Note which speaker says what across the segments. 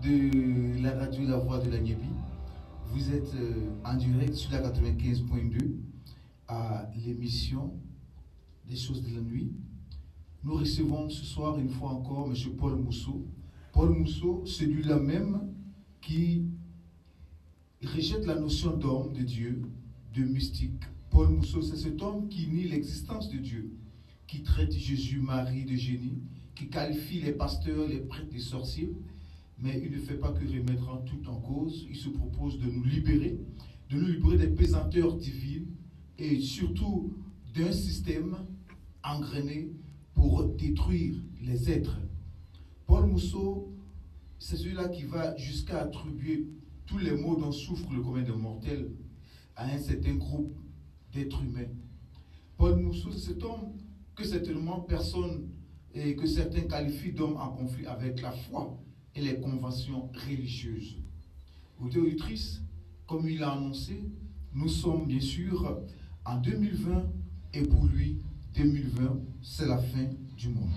Speaker 1: de la radio La Voix de la Niébi. Vous êtes en direct sur la 95.2 à l'émission des choses de la nuit. Nous recevons ce soir une fois encore M. Paul Mousseau. Paul Mousseau, celui-là même qui rejette la notion d'homme, de Dieu, de mystique. Paul Mousseau, c'est cet homme qui nie l'existence de Dieu, qui traite Jésus, Marie de génie, qui qualifie les pasteurs, les prêtres, les sorciers, mais il ne fait pas que remettre en tout en cause. Il se propose de nous libérer des pesanteurs divines et surtout d'un système engrainé pour détruire les êtres. Paul Mousseau, c'est celui-là qui va jusqu'à attribuer tous les maux dont souffre le commun des mortels à un certain groupe d'êtres humains. Paul Mousseau, c'est cet homme que certainement personne et que certains qualifient d'homme en conflit avec la foi et les conventions religieuses. Auditrice, comme il a annoncé, nous sommes bien sûr en 2020 et pour lui, 2020, c'est la fin du monde.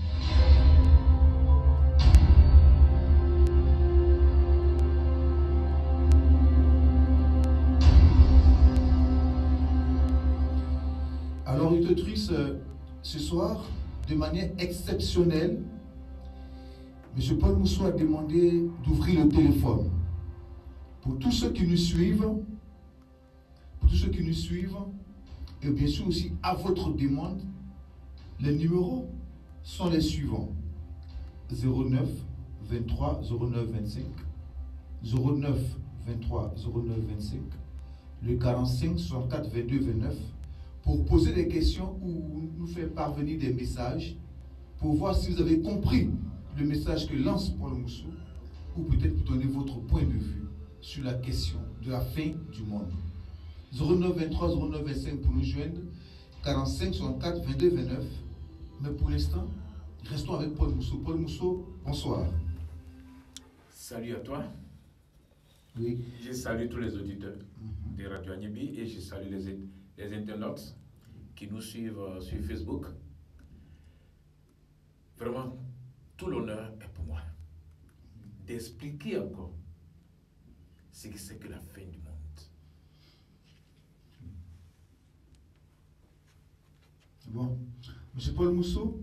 Speaker 1: Alors, auditrice, ce soir, de manière exceptionnelle, M. Paul Mousseau a demandé d'ouvrir le téléphone. Pour tous ceux qui nous suivent, et bien sûr aussi à votre demande, les numéros sont les suivants: 09 23 09 25, 09 23 09 25, le 45 64 22 29, pour poser des questions ou nous faire parvenir des messages, pour voir si vous avez compris le message que lance Paul Mousseau, ou peut-être pour donner votre point de vue sur la question de la fin du monde. 09 23 09 25 pour nous joindre, 45 64 22 29. Mais pour l'instant, restons avec Paul Mousseau. Paul Mousseau, bonsoir.
Speaker 2: Salut à toi.
Speaker 1: Oui.
Speaker 2: Je salue tous les auditeurs de Radio Niébi et je salue les internautes qui nous suivent sur Facebook. Vraiment, tout l'honneur est pour moi d'expliquer encore ce que c'est que la fin du monde.
Speaker 1: Bon, M. Paul Mousseau,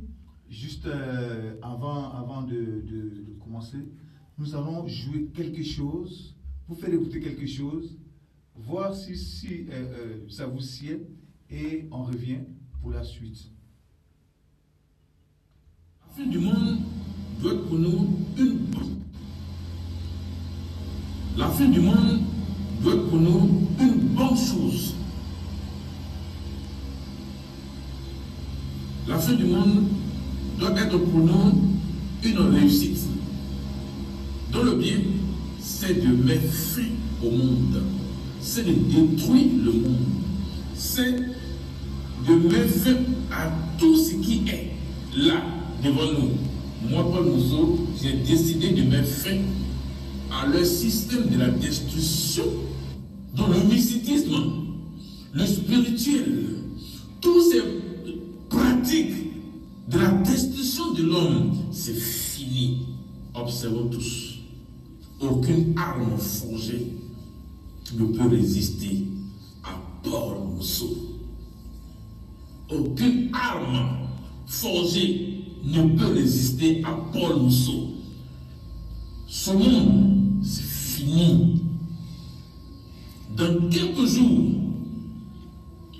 Speaker 1: juste avant de commencer, nous allons jouer quelque chose, vous faire écouter quelque chose, voir si ça vous sied et on revient pour la suite.
Speaker 3: La fin du monde doit être pour nous une... La fin du monde doit être pour nous une bonne chose. La fin du monde doit être pour nous une réussite. Dont le bien, c'est de mettre fin au monde. C'est de détruire le monde. C'est de mettre fin à tout ce qui est là, devant nous. Moi, Paul Mousseau, j'ai décidé de mettre fin à leur système de la destruction, dans le mysticisme, le spirituel, tous ces pratiques de la destruction de l'homme, c'est fini. Observons tous. Aucune arme forgée ne peut résister à Paul Mousseau. Aucune arme forgée ne peut résister à Paul Mousseau. Ce monde, c'est fini. Dans quelques jours,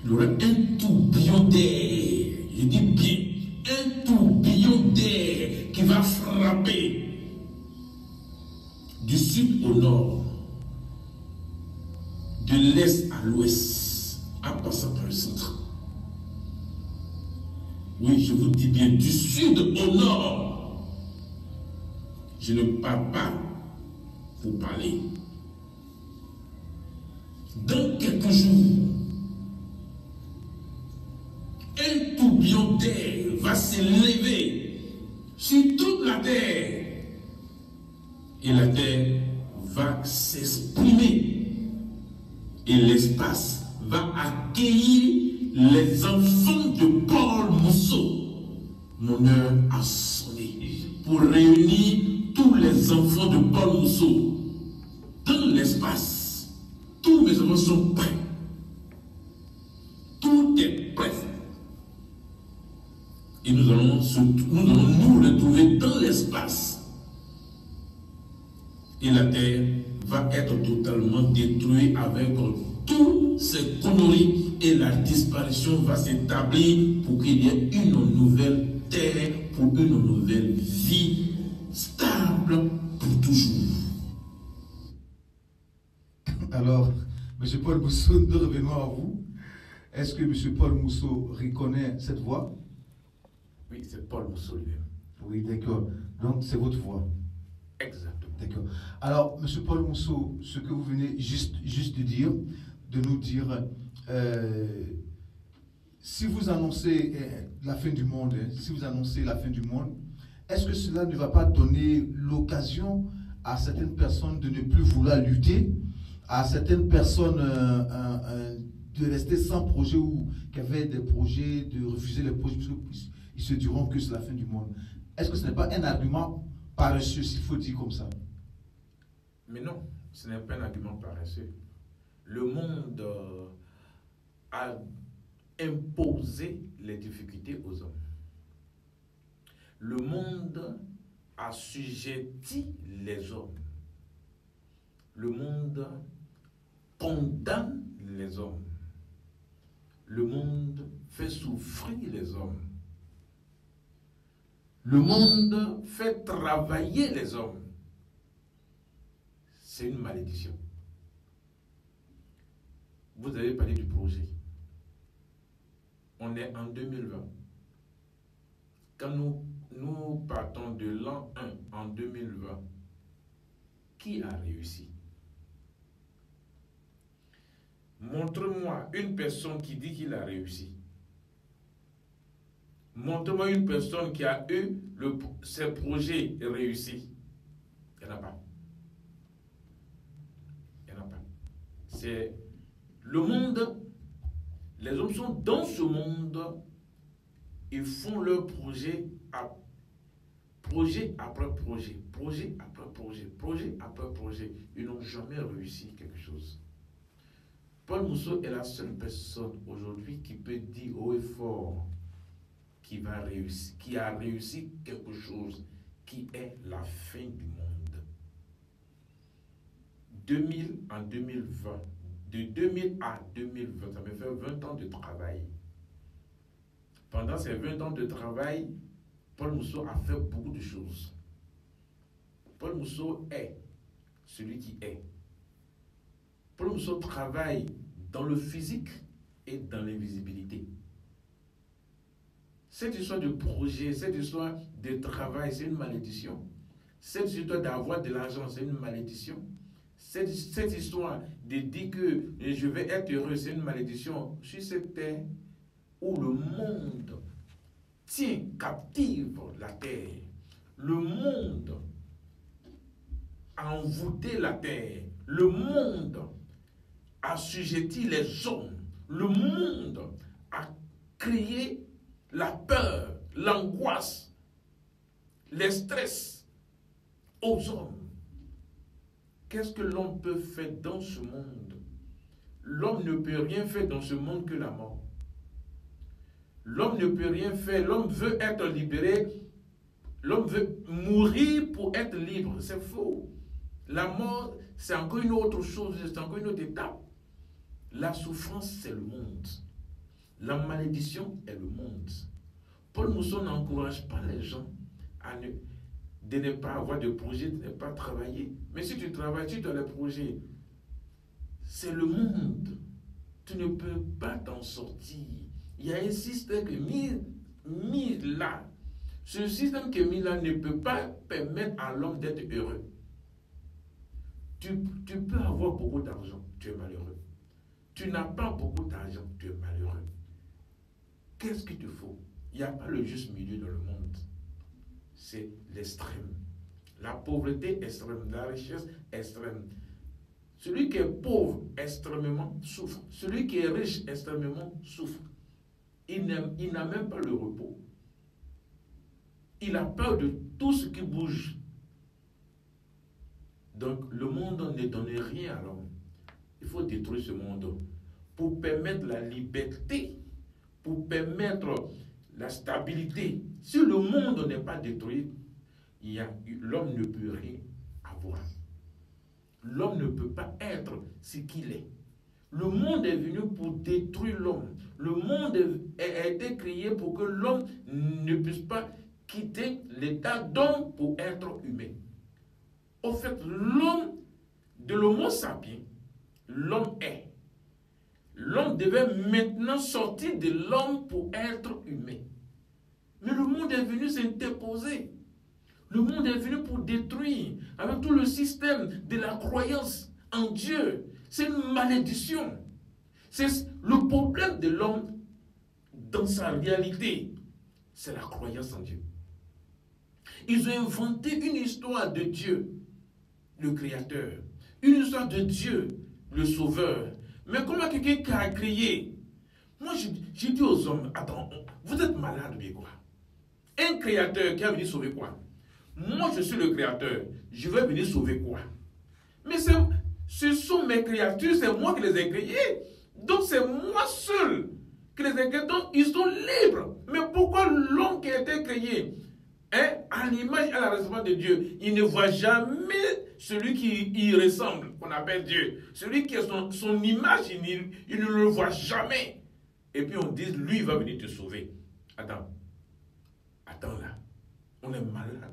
Speaker 3: il y aura un tourbillon d'air, je dis bien, un tourbillon d'air qui va frapper du sud au nord, de l'est à l'ouest, en passant par le centre. Oui, je vous dis bien, du sud au nord. Je ne parle pas pour parler. Dans quelques jours, un tourbillon d'air va s'élever sur toute la terre. Et la terre va s'exprimer. Et l'espace va accueillir les enfants de Paul Mousseau. Mon heure a sonné pour réunir tous les les enfants de Paul Mousseau, dans l'espace, tous mes enfants sont prêts. Tout est prêt. Et nous allons nous retrouver dans l'espace. Et la terre va être totalement détruite avec toutes ces conneries et la disparition va s'établir pour qu'il y ait une nouvelle terre, pour une nouvelle vie stable pour toujours.
Speaker 1: Alors, M. Paul Mousseau, nous revenons à vous. Est-ce que M. Paul Mousseau reconnaît cette voix?
Speaker 2: Oui, c'est Paul Mousseau lui-même.
Speaker 1: Oui, d'accord. Donc, c'est votre voix.
Speaker 2: Exactement.
Speaker 1: D'accord. Alors, M. Paul Mousseau, ce que vous venez juste de dire, de nous dire, si vous annoncez la fin du monde, si vous annoncez la fin du monde, est-ce que cela ne va pas donner l'occasion à certaines personnes de ne plus vouloir lutter, à certaines personnes de rester sans projet ou qui avaient des projets, de refuser les projets, parce qu'ils se diront que c'est la fin du monde? Est-ce que ce n'est pas un argument paresseux, s'il faut dire comme ça?
Speaker 2: Mais non, ce n'est pas un argument paresseux. Le monde a imposé les difficultés aux hommes. Le monde assujettit les hommes. Le monde condamne les hommes. Le monde fait souffrir les hommes. Le monde fait travailler les hommes. C'est une malédiction. Vous avez parlé du projet. On est en 2020. Quand nous partons de l'an 1 en 2020, qui a réussi? Montre-moi une personne qui dit qu'il a réussi. Montre-moi une personne qui a eu ses projets réussis. Il n'y en a pas. Il n'y en a pas. C'est le monde. Les hommes sont dans ce monde. Ils font leur projet après projet, projet après projet, projet après projet. Ils n'ont jamais réussi quelque chose. Paul Mousseau est la seule personne aujourd'hui qui peut dire haut et fort qui a réussi quelque chose qui est la fin du monde. 2000 en 2020, de 2000 à 2020, ça me fait 20 ans de travail. Pendant ces 20 ans de travail, Paul Mousseau a fait beaucoup de choses. Paul Mousseau est celui qui est. Paul Mousseau travaille dans le physique et dans l'invisibilité. Cette histoire de projet, cette histoire de travail, c'est une malédiction. Cette histoire d'avoir de l'argent, c'est une malédiction. Cette histoire de dire que je vais être heureux, c'est une malédiction. Sur cette terre où le monde tient captive la terre, le monde a envoûté la terre, le monde a assujetti les hommes, le monde a créé la peur, l'angoisse, le stress aux hommes. Qu'est-ce que l'homme peut faire dans ce monde? L'homme ne peut rien faire dans ce monde que la mort. L'homme ne peut rien faire. L'homme veut être libéré. L'homme veut mourir pour être libre. C'est faux. La mort, c'est encore une autre chose, c'est encore une autre étape. La souffrance, c'est le monde. La malédiction est le monde. Paul Mousseau n'encourage pas les gens de ne pas avoir de projet, de ne pas travailler. Mais si tu travailles, tu as les projets. C'est le monde. Tu ne peux pas t'en sortir. Il y a un système qui est mis là. Ce système qui est mis là ne peut pas permettre à l'homme d'être heureux. Tu peux avoir beaucoup d'argent, tu es malheureux. Tu n'as pas beaucoup d'argent, tu es malheureux. Qu'est-ce qu'il te faut? Il n'y a pas le juste milieu dans le monde. C'est l'extrême. La pauvreté extrême, la richesse extrême. Celui qui est pauvre extrêmement souffre. Celui qui est riche extrêmement souffre. Il n'a même pas le repos. Il a peur de tout ce qui bouge. Donc, le monde ne donne rien à l'homme. Il faut détruire ce monde pour permettre la liberté, pour permettre la stabilité. Si le monde n'est pas détruit, l'homme ne peut rien avoir. L'homme ne peut pas être ce qu'il est. Le monde est venu pour détruire l'homme. Le monde a été créé pour que l'homme ne puisse pas quitter l'état d'homme pour être humain. Au fait, l'homme, de l'homo sapiens, l'homme est. L'homme devait maintenant sortir de l'homme pour être humain. Mais le monde est venu s'interposer. Le monde est venu pour détruire avec tout le système de la croyance en Dieu. C'est une malédiction. C'est le problème de l'homme dans sa réalité. C'est la croyance en Dieu. Ils ont inventé une histoire de Dieu, le Créateur. Une histoire de Dieu, le Sauveur. Mais comment quelqu'un a créé? Moi, j'ai dit aux hommes, attends, vous êtes malades, mais quoi? Un Créateur qui a venu sauver quoi? Moi, je suis le Créateur. Je vais venir sauver quoi? Mais ce sont mes créatures, c'est moi qui les ai créées. Donc, c'est moi seul qui les ai créées. Donc, ils sont libres. Mais pourquoi l'homme qui a été créé, à l'image et à la ressemblance de Dieu, il ne voit jamais celui qui y ressemble, qu'on appelle Dieu. Celui qui a son image, il ne le voit jamais. Et puis on dit, lui, il va venir te sauver. Attends là. On est malade.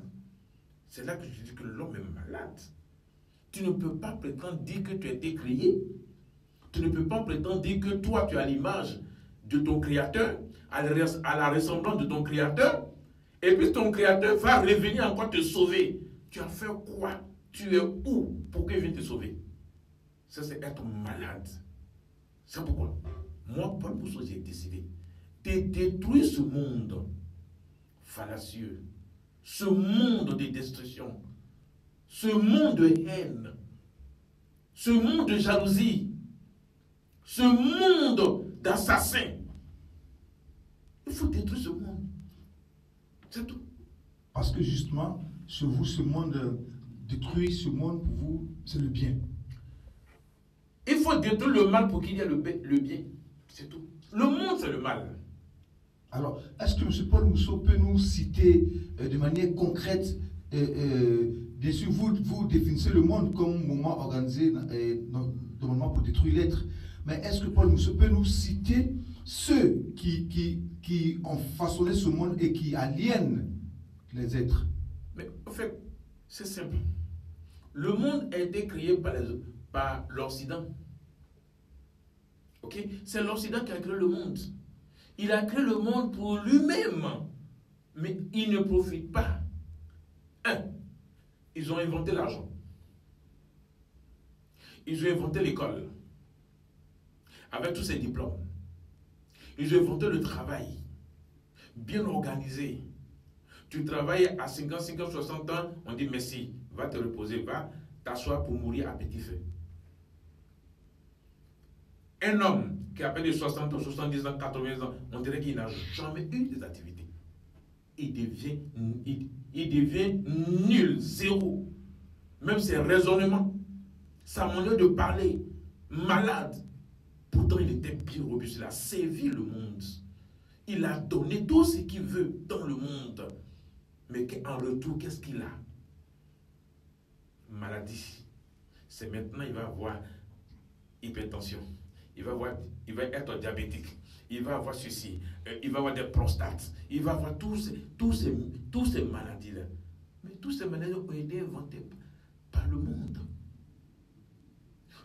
Speaker 2: C'est là que je dis que l'homme est malade. Tu ne peux pas prétendre dire que tu as été créé. Tu ne peux pas prétendre dire que toi, tu as l'image de ton Créateur, à la ressemblance de ton Créateur. Et puis ton Créateur va revenir encore te sauver. Tu as fait quoi? Tu es où pour qu'il vienne te sauver? Ça, c'est être malade. C'est pourquoi moi, Paul Bousseau, j'ai décidé de détruire ce monde fallacieux, ce monde de destruction, ce monde de haine, ce monde de jalousie, ce monde d'assassins. Il faut détruire ce monde. C'est tout.
Speaker 1: Parce que justement, chez vous, ce monde, détruire ce monde, pour vous, c'est le bien.
Speaker 2: Il faut détruire le mal pour qu'il y ait le bien. C'est tout. Le monde, c'est le mal.
Speaker 1: Alors, est-ce que M. Paul Mousseau peut nous citer de manière concrète, bien sûr, vous définissez le monde comme un moment organisé normalement pour détruire l'être, mais est-ce que Paul Mousseau peut nous citer ceux qui ont façonné ce monde et qui aliènent les êtres?
Speaker 2: Mais en fait, c'est simple. Le monde a été créé par l'Occident. Ok? C'est l'Occident qui a créé le monde. Il a créé le monde pour lui-même. Mais il ne profite pas. Ils ont inventé l'argent. Ils ont inventé l'école. Avec tous ces diplômes. Ils ont inventé le travail. Bien organisé. Tu travailles à 50, 60 ans, on dit merci. Va te reposer, va t'asseoir pour mourir à petit feu. Un homme qui a fait de 60 ans, 70 ans, 80 ans, on dirait qu'il n'a jamais eu des activités. Il devient nul, zéro. Même ses raisonnements, sa manière de parler, malade. Pourtant, il était bien robuste. Il a servi le monde. Il a donné tout ce qu'il veut dans le monde. Mais en retour, qu'est-ce qu'il a? Maladie. C'est maintenant, il va avoir hypertension. Il va être diabétique. Il va avoir ceci. Il va avoir des prostates. Il va avoir tous ces maladies-là. Mais toutes ces maladies ont été inventées par le monde.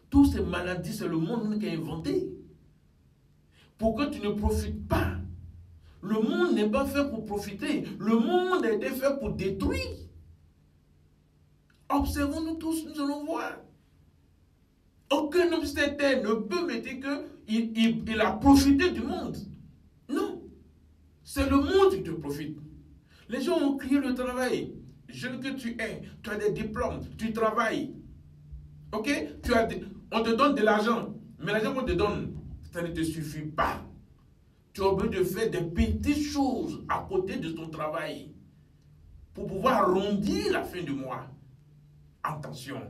Speaker 2: Toutes ces maladies, c'est le monde qui a inventé. Pour que tu ne profites pas. Le monde n'est pas fait pour profiter. Le monde a été fait pour détruire. Observons-nous tous, nous allons voir. Aucun homme sur cette terre ne peut me dire qu'il a profité du monde. Non. C'est le monde qui te profite. Les gens ont crié le travail. Jeune que tu es, tu as des diplômes, tu travailles. Ok? On te donne de l'argent. Mais l'argent qu'on te donne, ça ne te suffit pas. Tu as besoin de faire des petites choses à côté de ton travail pour pouvoir arrondir la fin du mois. Attention,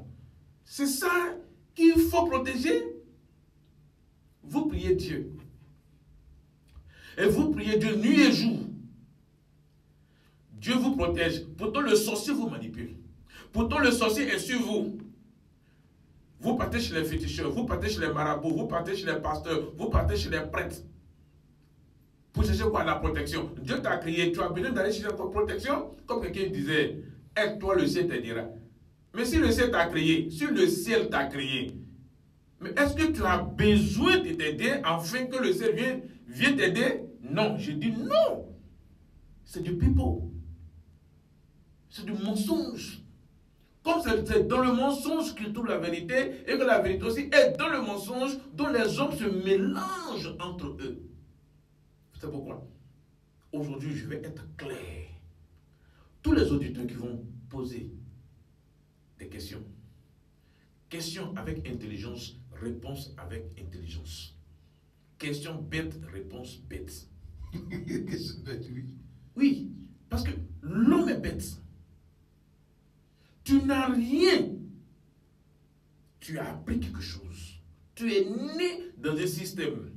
Speaker 2: C'est ça qu'il faut protéger. Vous priez Dieu. Et vous priez Dieu nuit et jour. Dieu vous protège. Pourtant, le sorcier vous manipule. Pourtant, le sorcier est sur vous. Vous partez chez les féticheurs, vous partez chez les marabouts, vous partez chez les pasteurs, vous partez chez les prêtres. Pour chercher quoi? La protection. Dieu t'a créé, tu as besoin d'aller chercher ta protection. Comme quelqu'un disait, aide-toi, le ciel t'aidera. Mais si le ciel t'a créé, si le ciel t'a créé, mais est-ce que tu as besoin de t'aider afin que le ciel vienne t'aider? Non, je dis non. C'est du pipeau. C'est du mensonge. Comme c'est dans le mensonge qu'il trouve la vérité, et que la vérité aussi est dans le mensonge dont les hommes se mélangent entre eux. C'est pourquoi aujourd'hui je vais être clair. Tous les auditeurs qui vont poser des questions, questions avec intelligence, réponse avec intelligence. Question bête, réponse bête.
Speaker 1: Question bête, oui.
Speaker 2: Oui, parce que l'homme est bête. Tu n'as rien. Tu as appris quelque chose. Tu es né dans un système.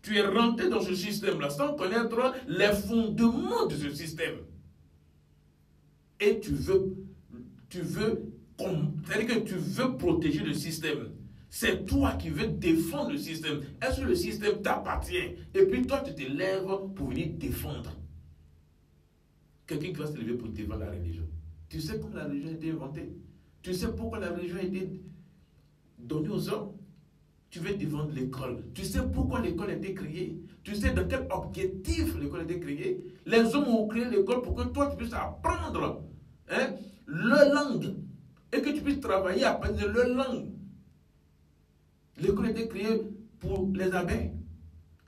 Speaker 2: Tu es rentré dans ce système-là sans connaître les fondements de ce système. Et c'est-à-dire que tu veux protéger le système. C'est toi qui veux défendre le système. Est-ce que le système t'appartient? Et puis toi, tu te lèves pour venir défendre. Quelqu'un qui va se lever pour défendre la religion. Tu sais comment la religion a été inventée? Tu sais pourquoi la religion a été donnée aux hommes? Tu veux défendre l'école. Tu sais pourquoi l'école a été créée? Tu sais dans quel objectif l'école a été créée? Les hommes ont créé l'école pour que toi tu puisses apprendre leur langue et que tu puisses travailler à partir de leur langue. L'école a été créée pour les abeilles.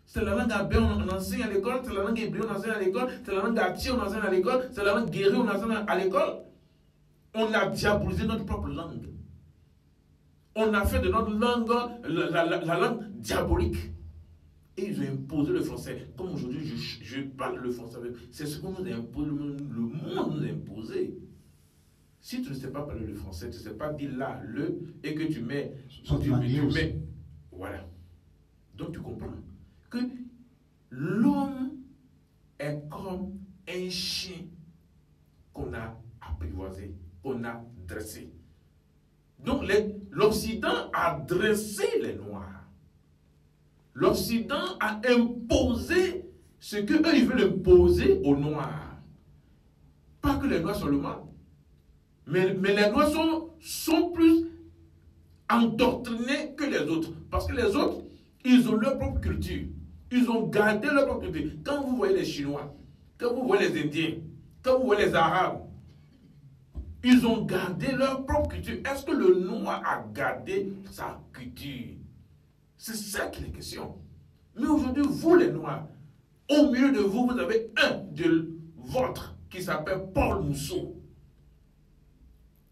Speaker 2: C'est la langue abeille on enseigne à l'école, c'est la langue hébreu on enseigne à l'école, c'est la langue atie on enseigne à l'école, c'est la langue guérie on enseigne à l'école. On a diabolisé notre propre langue. On a fait de notre langue la langue diabolique. Et ils ont imposé le français. Comme aujourd'hui, je parle le français avec. C'est ce qu'on nous a imposé, le monde nous a imposé. Si tu ne sais pas parler le français, tu ne sais pas dire là, le, et que tu mets. Voilà. Donc tu comprends que l'homme est comme un chien qu'on a apprivoisé, qu'on a dressé. Donc l'Occident a dressé les Noirs. L'Occident a imposé ce qu'eux ils veulent imposer aux Noirs. Pas que les Noirs seulement, mais les Noirs sont plus endoctrinés que les autres. Parce que les autres, ils ont leur propre culture. Ils ont gardé leur propre culture. Quand vous voyez les Chinois, quand vous voyez les Indiens, quand vous voyez les Arabes, ils ont gardé leur propre culture. est-ce que le noir a gardé sa culture? C'est ça qui est la question. Mais aujourd'hui, vous les noirs, au milieu de vous, vous avez un de votre qui s'appelle Paul Mousseau,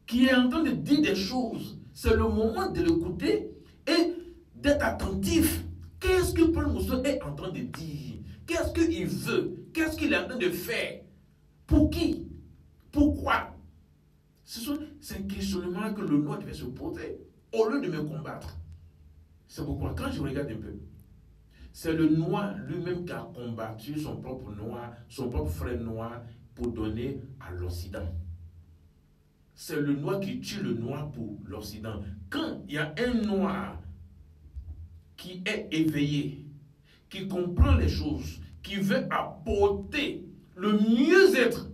Speaker 2: qui est en train de dire des choses. C'est le moment de l'écouter et d'être attentif. Qu'est-ce que Paul Mousseau est en train de dire? Qu'est-ce qu'il veut? Qu'est-ce qu'il est en train de faire? Pour qui? Pourquoi? C'est un questionnement que le noir devait se poser au lieu de me combattre. C'est pourquoi quand je regarde un peu, c'est le noir lui-même qui a combattu son propre noir, son propre frère noir pour donner à l'Occident. C'est le noir qui tue le noir pour l'Occident. Quand il y a un noir qui est éveillé, qui comprend les choses, qui veut apporter le mieux-être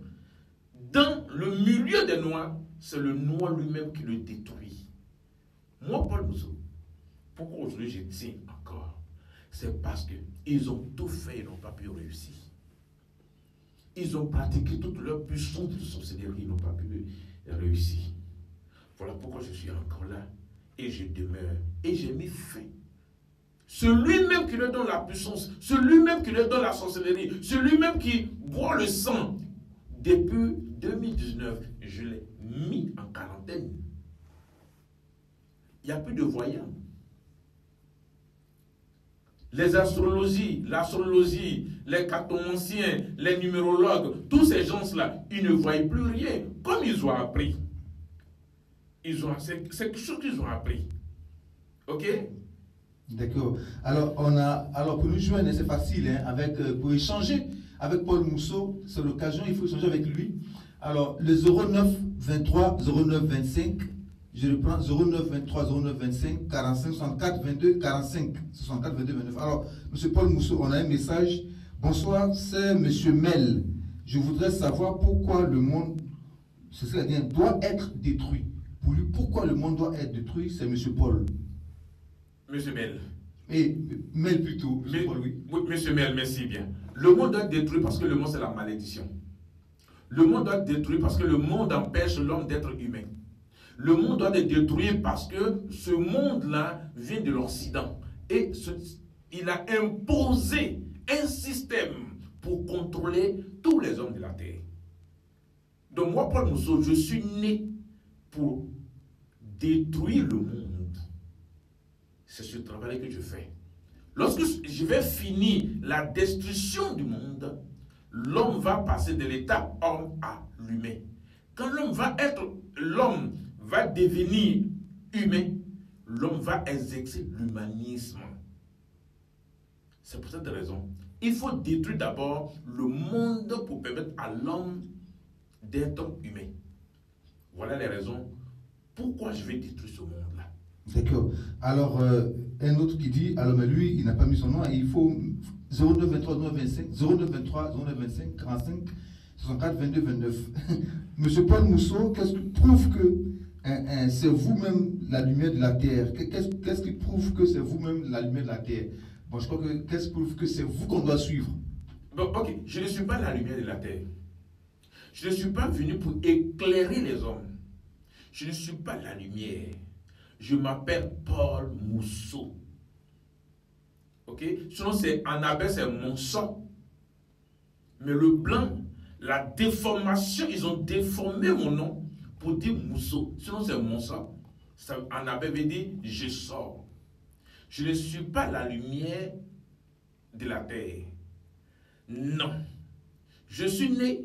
Speaker 2: dans le milieu des noirs, c'est le noir lui-même qui le détruit. Moi, Paul Mousseau, pourquoi aujourd'hui je tiens encore? C'est parce qu'ils ont tout fait et n'ont pas pu réussir. Ils ont pratiqué toute leur puissance de sorcellerie, ils n'ont pas pu réussir. Voilà pourquoi je suis encore là et je demeure. Et j'ai mis fin. Celui-même qui leur donne la puissance, celui-même qui leur donne la sorcellerie, celui-même qui boit le sang, depuis 2019, je l'ai mis en quarantaine. Il n'y a plus de voyants. Les astrologies, l'astrologie, les cartomanciens, les numérologues, tous ces gens-là, ils ne voient plus rien. Comme ils ont appris c'est quelque chose qu'ils ont appris. Ok?
Speaker 1: D'accord. Alors, pour nous joindre, c'est facile, hein, pour échanger avec Paul Mousseau, c'est l'occasion, il faut échanger avec lui. Alors, le 09 23 09 25, je reprends 09 23 09 25 45 64 22 45 64 22 29. Alors, M. Paul Mousseau, on a un message. Bonsoir, c'est M. Mel. Je voudrais savoir pourquoi le monde, c'est-à-dire, doit être détruit. Pour lui, pourquoi le monde doit être détruit, c'est M. Paul.
Speaker 2: Monsieur Mel.
Speaker 1: Et Mel plutôt, M. Paul, oui.
Speaker 2: Oui, Monsieur Mel, merci bien. Le monde doit être détruit parce que le monde, c'est la malédiction. Le monde doit être détruit parce que le monde empêche l'homme d'être humain. Le monde doit être détruit parce que ce monde-là vient de l'Occident. Et il a imposé un système pour contrôler tous les hommes de la terre. Donc moi, Paul Mousseau, je suis né pour détruire le monde. C'est ce travail que je fais. Lorsque je vais finir la destruction du monde, l'homme va passer de l'état homme à l'humain. Quand l'homme va devenir humain, l'homme va exercer l'humanisme. C'est pour cette raison. Il faut détruire d'abord le monde pour permettre à l'homme d'être humain. Voilà les raisons pourquoi je vais détruire ce monde-là.
Speaker 1: D'accord. Alors, un autre qui dit, alors mais lui, il n'a pas mis son nom, et il faut 09 23 09 25, 09 23 09 25 45 64 22 29. Monsieur Paul Mousseau, qu'est-ce qui prouve que c'est vous-même la lumière de la terre? Qu'est-ce qui prouve que c'est vous-même la lumière de la terre? Bon, je crois que qu'est-ce qui prouve que c'est vous qu'on doit suivre?
Speaker 2: Bon, ok, je ne suis pas la lumière de la terre. Je ne suis pas venu pour éclairer les hommes. Je ne suis pas la lumière. Je m'appelle Paul Mousseau. Ok? Sinon, en abbé, c'est mon sang. Mais le blanc, la déformation, ils ont déformé mon nom pour dire Mousseau. Sinon, c'est mon sang. En abbé veut dire je sors. Je ne suis pas la lumière de la terre. Non. Je suis né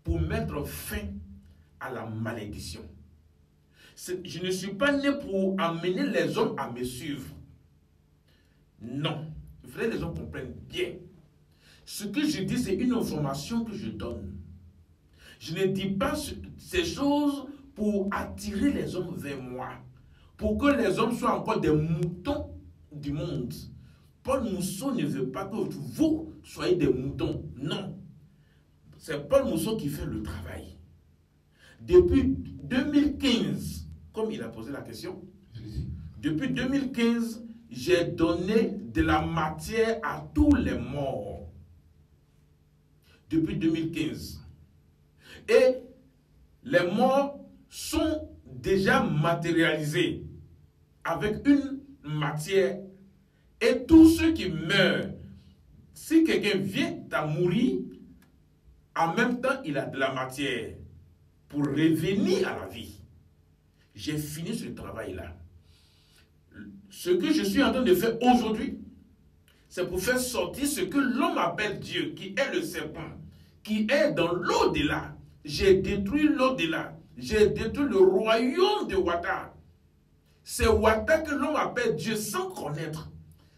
Speaker 2: pour mettre fin à la malédiction. Je ne suis pas né pour amener les hommes à me suivre. Non. Il faudrait que les gens comprennent bien. Ce que je dis, c'est une information que je donne. Je ne dis pas ces choses pour attirer les hommes vers moi. Pour que les hommes soient encore des moutons du monde. Paul Mousseau ne veut pas que vous soyez des moutons. Non. C'est Paul Mousseau qui fait le travail. Depuis 2015, comme il a posé la question, depuis 2015, j'ai donné de la matière à tous les morts. Depuis 2015. Et les morts sont déjà matérialisés avec une matière. Et tous ceux qui meurent, si quelqu'un vient à mourir, en même temps, il a de la matière pour revenir à la vie. J'ai fini ce travail-là. Ce que je suis en train de faire aujourd'hui, c'est pour faire sortir ce que l'homme appelle Dieu, qui est le serpent, qui est dans l'au-delà. J'ai détruit l'au-delà. J'ai détruit le royaume de Wata. C'est Wata que l'homme appelle Dieu sans connaître,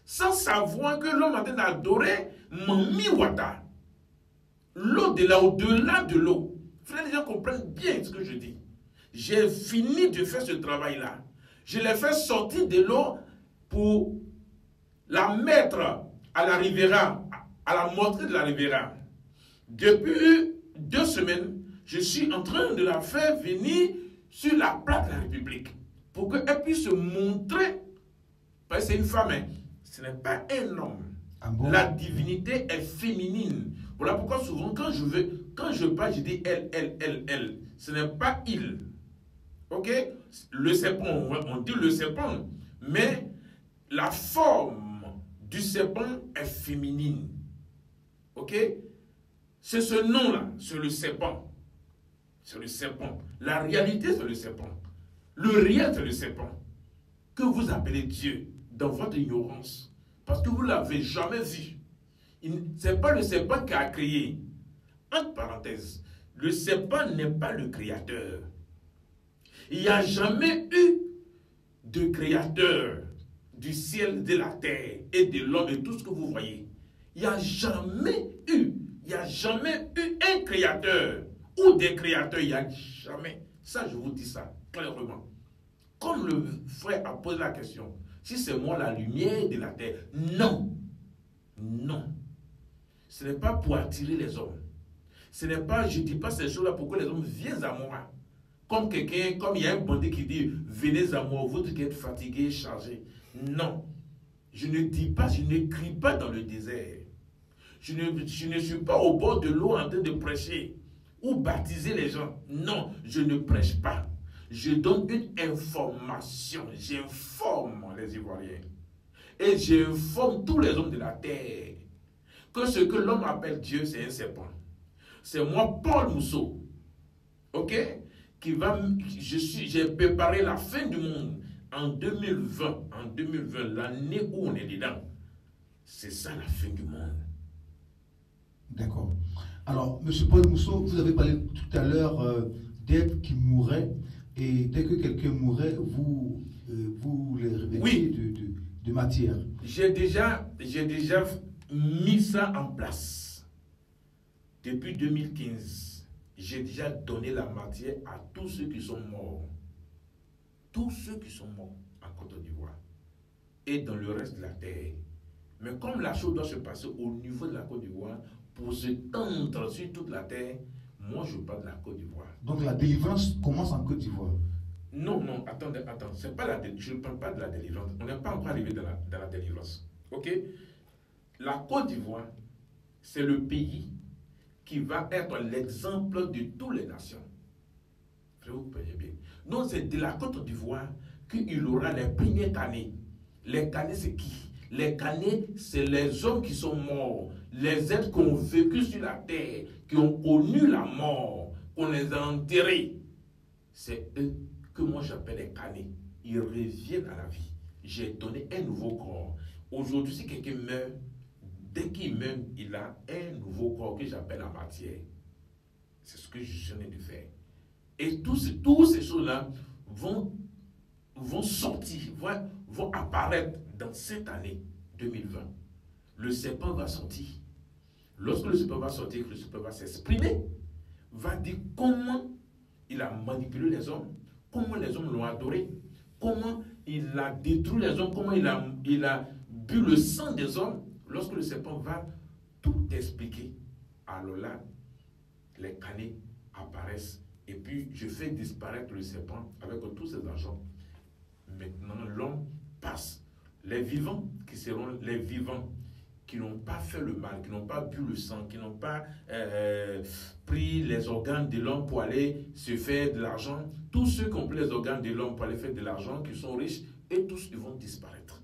Speaker 2: sans savoir que l'homme est en train d'adorer Mami Wata. L'au-delà, au-delà de l'eau. Il faut que les gens comprennent bien ce que je dis. J'ai fini de faire ce travail-là. Je l'ai fait sortir de l'eau pour la mettre à la Riviera, à la moitié de la Riviera. Depuis 2 semaines, je suis en train de la faire venir sur la place de la République pour qu'elle puisse se montrer. Parce que c'est une femme, hein. Ce n'est pas un homme. Ah bon? La divinité est féminine. Voilà pourquoi souvent quand je parle, je dis elle. Ce n'est pas il. Ok? Le serpent, on dit le serpent, mais la forme du serpent est féminine. Ok? C'est ce nom-là, c'est le serpent. C'est le serpent. La réalité, c'est le serpent. Le réel, c'est le serpent. Que vous appelez Dieu dans votre ignorance. Parce que vous ne l'avez jamais vu. Ce n'est pas le serpent qui a créé. Entre parenthèses, le serpent n'est pas le créateur. Il n'y a jamais eu de créateur du ciel, de la terre et de l'homme et tout ce que vous voyez. Il n'y a jamais eu un créateur ou des créateurs, il n'y a jamais. Ça, je vous dis ça clairement. Comme le frère a posé la question, si c'est moi la lumière de la terre, non. Non. Ce n'est pas pour attirer les hommes. Ce n'est pas, je ne dis pas ces choses-là pour que les hommes viennent à moi. Comme quelqu'un, comme il y a un bandit qui dit, venez à moi, vous qui êtes fatigué, chargé. Non. Je ne dis pas, je n'écris pas dans le désert. Je ne suis pas au bord de l'eau en train de prêcher ou baptiser les gens. Non, je ne prêche pas. Je donne une information. J'informe les Ivoiriens. Et j'informe tous les hommes de la terre que ce que l'homme appelle Dieu, c'est un serpent. C'est moi, Paul Mousseau, ok, j'ai préparé la fin du monde en 2020, l'année où on est dedans. C'est ça la fin du monde.
Speaker 1: D'accord. Alors, M. Paul Mousseau, vous avez parlé tout à l'heure d'êtres qui mouraient, et dès que quelqu'un mourait, vous les revêtiez de matière.
Speaker 2: J'ai déjà mis ça en place. Depuis 2015, j'ai déjà donné la matière à tous ceux qui sont morts. Tous ceux qui sont morts en Côte d'Ivoire et dans le reste de la terre. Mais comme la chose doit se passer au niveau de la Côte d'Ivoire, pour se tendre sur toute la terre, moi je parle de la Côte d'Ivoire.
Speaker 1: Donc la délivrance commence en Côte d'Ivoire?
Speaker 2: Non, attendez, c'est pas je ne parle pas de la délivrance. On n'est pas encore arrivé dans la délivrance. Ok? La Côte d'Ivoire, c'est le pays qui va être l'exemple de toutes les nations. Je vous comprenez bien. Donc c'est de la Côte d'Ivoire qu'il aura les premiers canets. Les canets, c'est qui? Les canets, c'est les hommes qui sont morts, les êtres qui ont vécu sur la terre, qui ont connu la mort, qu'on les a enterrés. C'est eux que moi j'appelle les canets. Ils reviennent à la vie. J'ai donné un nouveau corps. Aujourd'hui, si quelqu'un meurt, dès qu'il meurt, il a un nouveau corps que j'appelle la matière. C'est ce que je suis en train de faire. Et toutes ces choses-là vont sortir, vont apparaître dans cette année 2020. Le serpent va sortir. Lorsque le serpent va sortir, le serpent va s'exprimer, va dire comment il a manipulé les hommes, comment les hommes l'ont adoré, comment il a détruit les hommes, comment il a bu le sang des hommes. Lorsque le serpent va tout expliquer, alors là, les canets apparaissent et puis je fais disparaître le serpent avec tous ses argents. Maintenant, l'homme passe. Les vivants qui seront les vivants qui n'ont pas fait le mal, qui n'ont pas bu le sang, qui n'ont pas pris les organes de l'homme pour aller se faire de l'argent, tous ceux qui ont pris les organes de l'homme pour aller faire de l'argent, qui sont riches, et tous ils vont disparaître.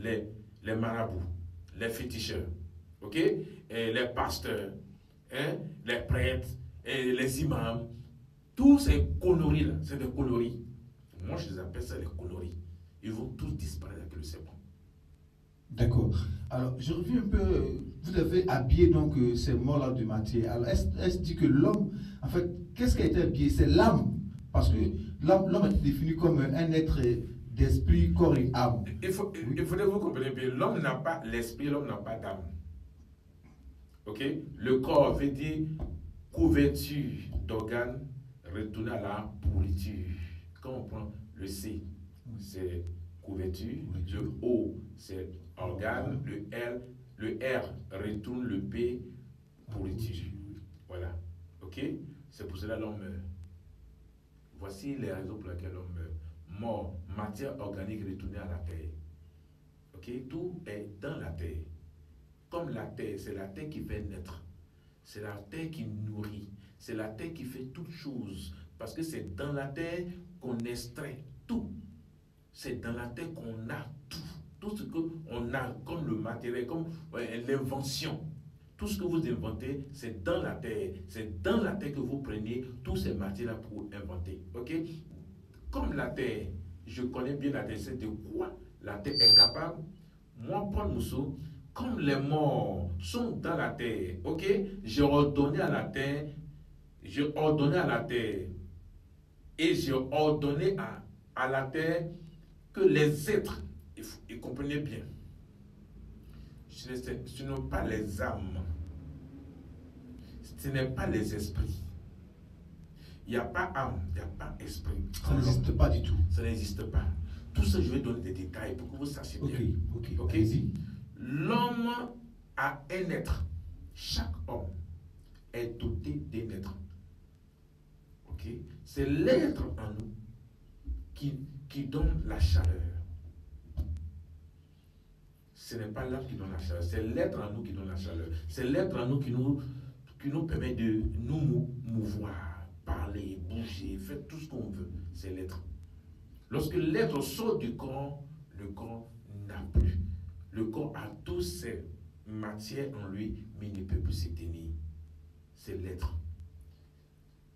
Speaker 2: Les marabouts, les féticheurs, ok, et les pasteurs, hein, les prêtres, et les imams, tous ces conneries-là, c'est des conneries. Moi, je les appelle ça les conneries. Ils vont tous disparaître avec le serpent.
Speaker 1: D'accord. Alors, je reviens un peu. Vous avez habillé donc ces morts-là de matière. Alors, est-ce dit que l'homme, en fait, qu'est-ce qui a été habillé? C'est l'âme. Parce que l'homme est défini comme un être d'esprit, corps et âme.
Speaker 2: Il faudrait vous comprendre bien. L'homme n'a pas l'esprit, l'homme n'a pas d'âme. Ok? Le corps veut dire couverture d'organes retourner à la pourriture. Quand on prend le C, c'est couverture, le O, c'est organe, le R retourne le P, pourriture. Voilà. Ok? C'est pour cela que l'homme meurt. Voici les raisons pour lesquelles l'homme meurt. Mort, matière organique retournée à la terre. Ok? Tout est dans la terre. Comme la terre, c'est la terre qui fait naître. C'est la terre qui nourrit. C'est la terre qui fait toutes choses. Parce que c'est dans la terre qu'on extrait tout. C'est dans la terre qu'on a tout. Tout ce qu'on a comme le matériel, comme l'invention. Tout ce que vous inventez, c'est dans la terre. C'est dans la terre que vous prenez tous ces matières-là pour inventer. Ok? Comme la terre, je connais bien la terre, c'est de quoi la terre est capable. Moi, Paul Mousseau, comme les morts sont dans la terre, ok? J'ai ordonné à la terre Et j'ai ordonné à la terre que les êtres, et comprenez bien, ce ne sont pas les âmes, ce n'est pas les esprits. Il n'y a pas âme, il n'y a pas esprit.
Speaker 1: Ça n'existe pas du tout.
Speaker 2: Ça n'existe pas. Tout ça, je vais donner des détails pour que vous sachiez bien.
Speaker 1: Ok.
Speaker 2: L'homme a un être. Chaque homme est doté d'un être. Ok? C'est l'être en nous qui donne la chaleur. Ce n'est pas l'âme qui donne la chaleur, c'est l'être en nous qui donne la chaleur. C'est l'être en nous qui nous permet de nous mouvoir, parler, bouger, faire tout ce qu'on veut. C'est l'être. Lorsque l'être sort du corps, le corps n'a plus. Le corps a toutes ces matières en lui, mais il ne peut plus s'éteindre. C'est l'être.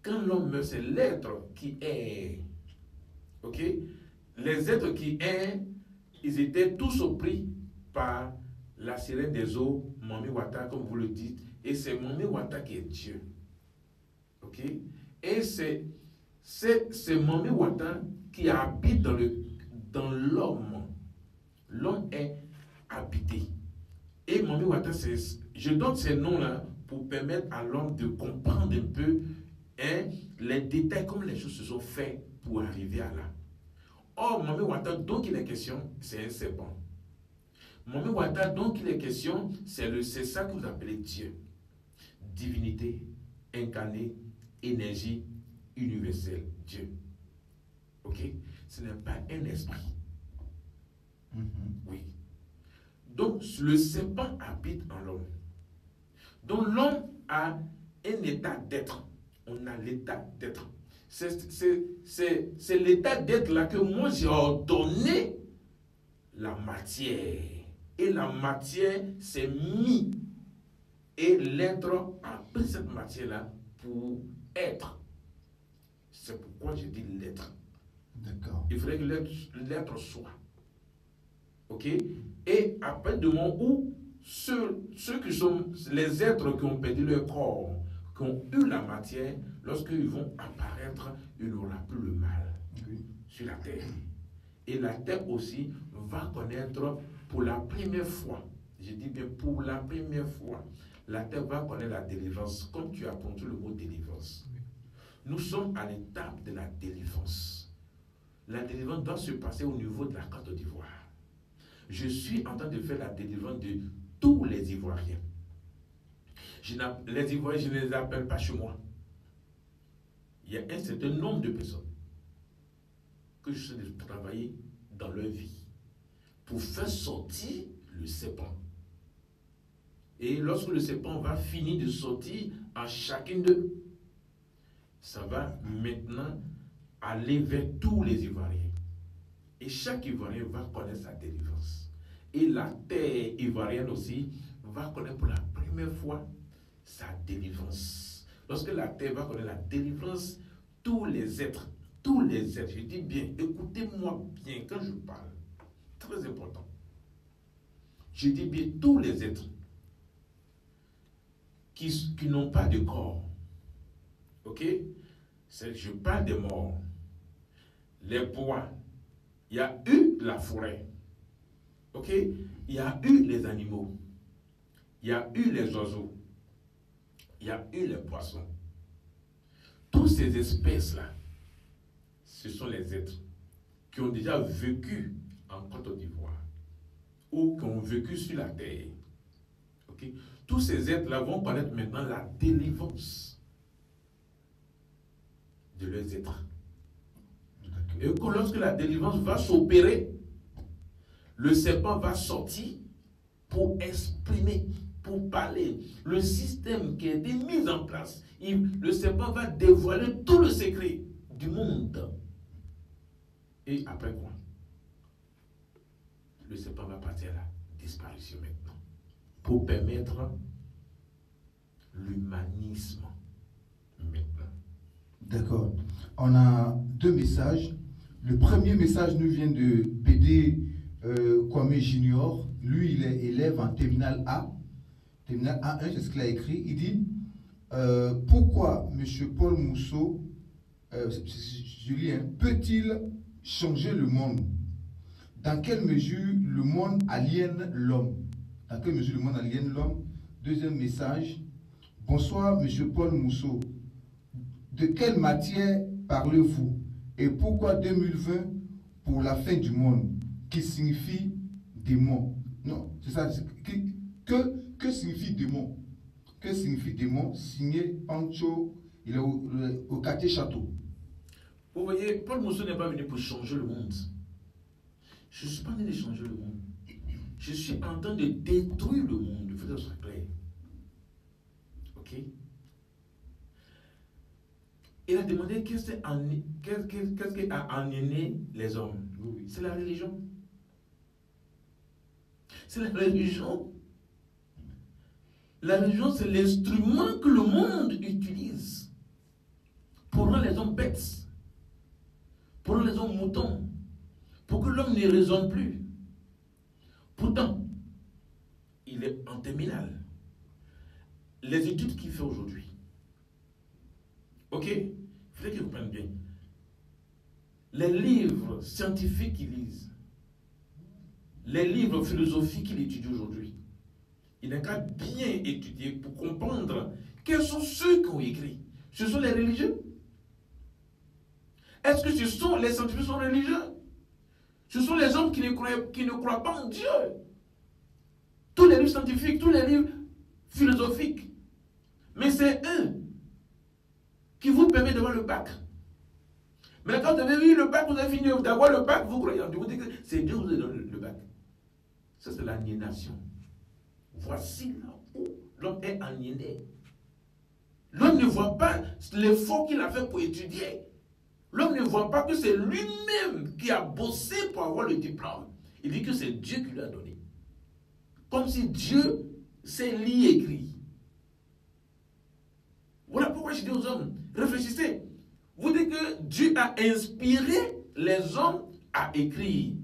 Speaker 2: Quand l'homme meurt, c'est l'être qui est. Ok? Les êtres qui est, ils étaient tous pris par la sirène des eaux, Mami Wata, comme vous le dites, et c'est Mami Wata qui est Dieu. Ok? Et c'est Mami Wata qui habite dans l'homme. L'homme est habité. Et Mami Wata, je donne ces noms-là pour permettre à l'homme de comprendre un peu les détails, comme les choses se sont faites pour arriver à là. Or, Mami Wata, donc il est question, c'est un serpent. Mami Wata, donc il est question, c'est ça que vous appelez Dieu. Divinité, incarnée, énergie universelle, Dieu. Ok? Ce n'est pas un esprit. Oui. Donc, le serpent habite en l'homme. Donc, l'homme a un état d'être. On a l'état d'être. C'est l'état d'être là que moi j'ai ordonné la matière. Et la matière s'est mise. Et l'être a pris cette matière-là pour être. C'est pourquoi je dis l'être.
Speaker 1: D'accord.
Speaker 2: Il faudrait que l'être soit. Ok? Et après du moment où ceux qui sont les êtres qui ont perdu leur corps, qui ont eu la matière, lorsqu'ils vont apparaître, il n'aura plus le mal sur la terre. Et la terre aussi va connaître pour la première fois, je dis bien pour la première fois, la terre va connaître la délivrance, comme tu as prononcé le mot délivrance. Nous sommes à l'étape de la délivrance. La délivrance doit se passer au niveau de la Côte d'Ivoire. Je suis en train de faire la délivrance de tous les Ivoiriens. Les Ivoiriens, je ne les appelle pas chez moi. Il y a un certain nombre de personnes que je suis de travailler dans leur vie pour faire sortir le serpent. Et lorsque le serpent va finir de sortir à chacun d'eux, ça va maintenant aller vers tous les Ivoiriens. Et chaque Ivoirien va connaître sa délivrance. Et la terre ivoirienne aussi va connaître pour la première fois sa délivrance. Lorsque la terre va connaître la délivrance, tous les êtres, je dis bien, écoutez-moi bien quand je parle, très important. Je dis bien tous les êtres qui n'ont pas de corps, ok? Je parle des morts, les bois, il y a eu la forêt, ok? Il y a eu les animaux, il y a eu les oiseaux, il y a eu les poissons. Toutes ces espèces-là, ce sont les êtres qui ont déjà vécu en Côte d'Ivoire ou qui ont vécu sur la terre. Okay? Tous ces êtres-là vont connaître maintenant la délivrance de leurs êtres. Et que lorsque la délivrance va s'opérer, le serpent va sortir pour exprimer, pour parler. Le système qui a été mis en place, le serpent va dévoiler tout le secret du monde. Et après quoi? Le serpent va partir à la disparition maintenant. Pour permettre l'humanisme maintenant.
Speaker 1: D'accord. On a deux messages. Le premier message nous vient de PD Kwame Junior. Lui, il est élève en terminale A. Terminale A1, c'est ce qu'il a écrit. Il dit pourquoi M. Paul Mousseau je lis, hein, peut-il changer le monde? Dans quelle mesure le monde aliène l'homme? Dans quelle mesure le monde aliène l'homme? Deuxième message. Bonsoir, M. Paul Mousseau. De quelle matière parlez-vous? Et pourquoi 2020 pour la fin du monde? Qui signifie démon? Non, c'est ça. Que signifie démon? Que signifie démon? Signé Pancho, il est au quartier Château.
Speaker 2: Vous voyez, Paul Mousseau n'est pas venu pour changer le monde. Je ne suis pas venu de changer le monde. Je suis en train de détruire le monde. Il faut que ce soit clair. Ok? Il a demandé qu'est-ce qui a aliéné les hommes.
Speaker 1: Oui.
Speaker 2: C'est la religion. C'est la religion. La religion, c'est l'instrument que le monde utilise pour rendre les hommes bêtes, pour rendre les hommes moutons, pour que l'homme ne raisonne plus. Pourtant, il est en terminale. Les études qu'il fait aujourd'hui, ok, il faudrait qu'ils comprennent bien. Les livres scientifiques qu'il lise, les livres philosophiques qu'il étudie aujourd'hui, il n'a qu'à bien étudier pour comprendre quels sont ceux qui ont écrit. Ce sont les religieux? Est-ce que les scientifiques sont religieux? Ce sont les hommes qui ne croient pas en Dieu. Tous les livres scientifiques, tous les livres philosophiques. Mais c'est eux qui vous permettent d'avoir le bac. Mais quand vous avez eu le bac, vous avez fini d'avoir le bac, vous croyez en Dieu. Vous dites que c'est Dieu qui vous a donné le bac. Ça, c'est l'aliénation. Voici là où l'homme est aliéné. L'homme ne voit pas l'effort qu'il a fait pour étudier. L'homme ne voit pas que c'est lui-même qui a bossé pour avoir le diplôme. Il dit que c'est Dieu qui lui a donné. Comme si Dieu s'est lié écrit. Voilà pourquoi je dis aux hommes, réfléchissez. Vous dites que Dieu a inspiré les hommes à écrire.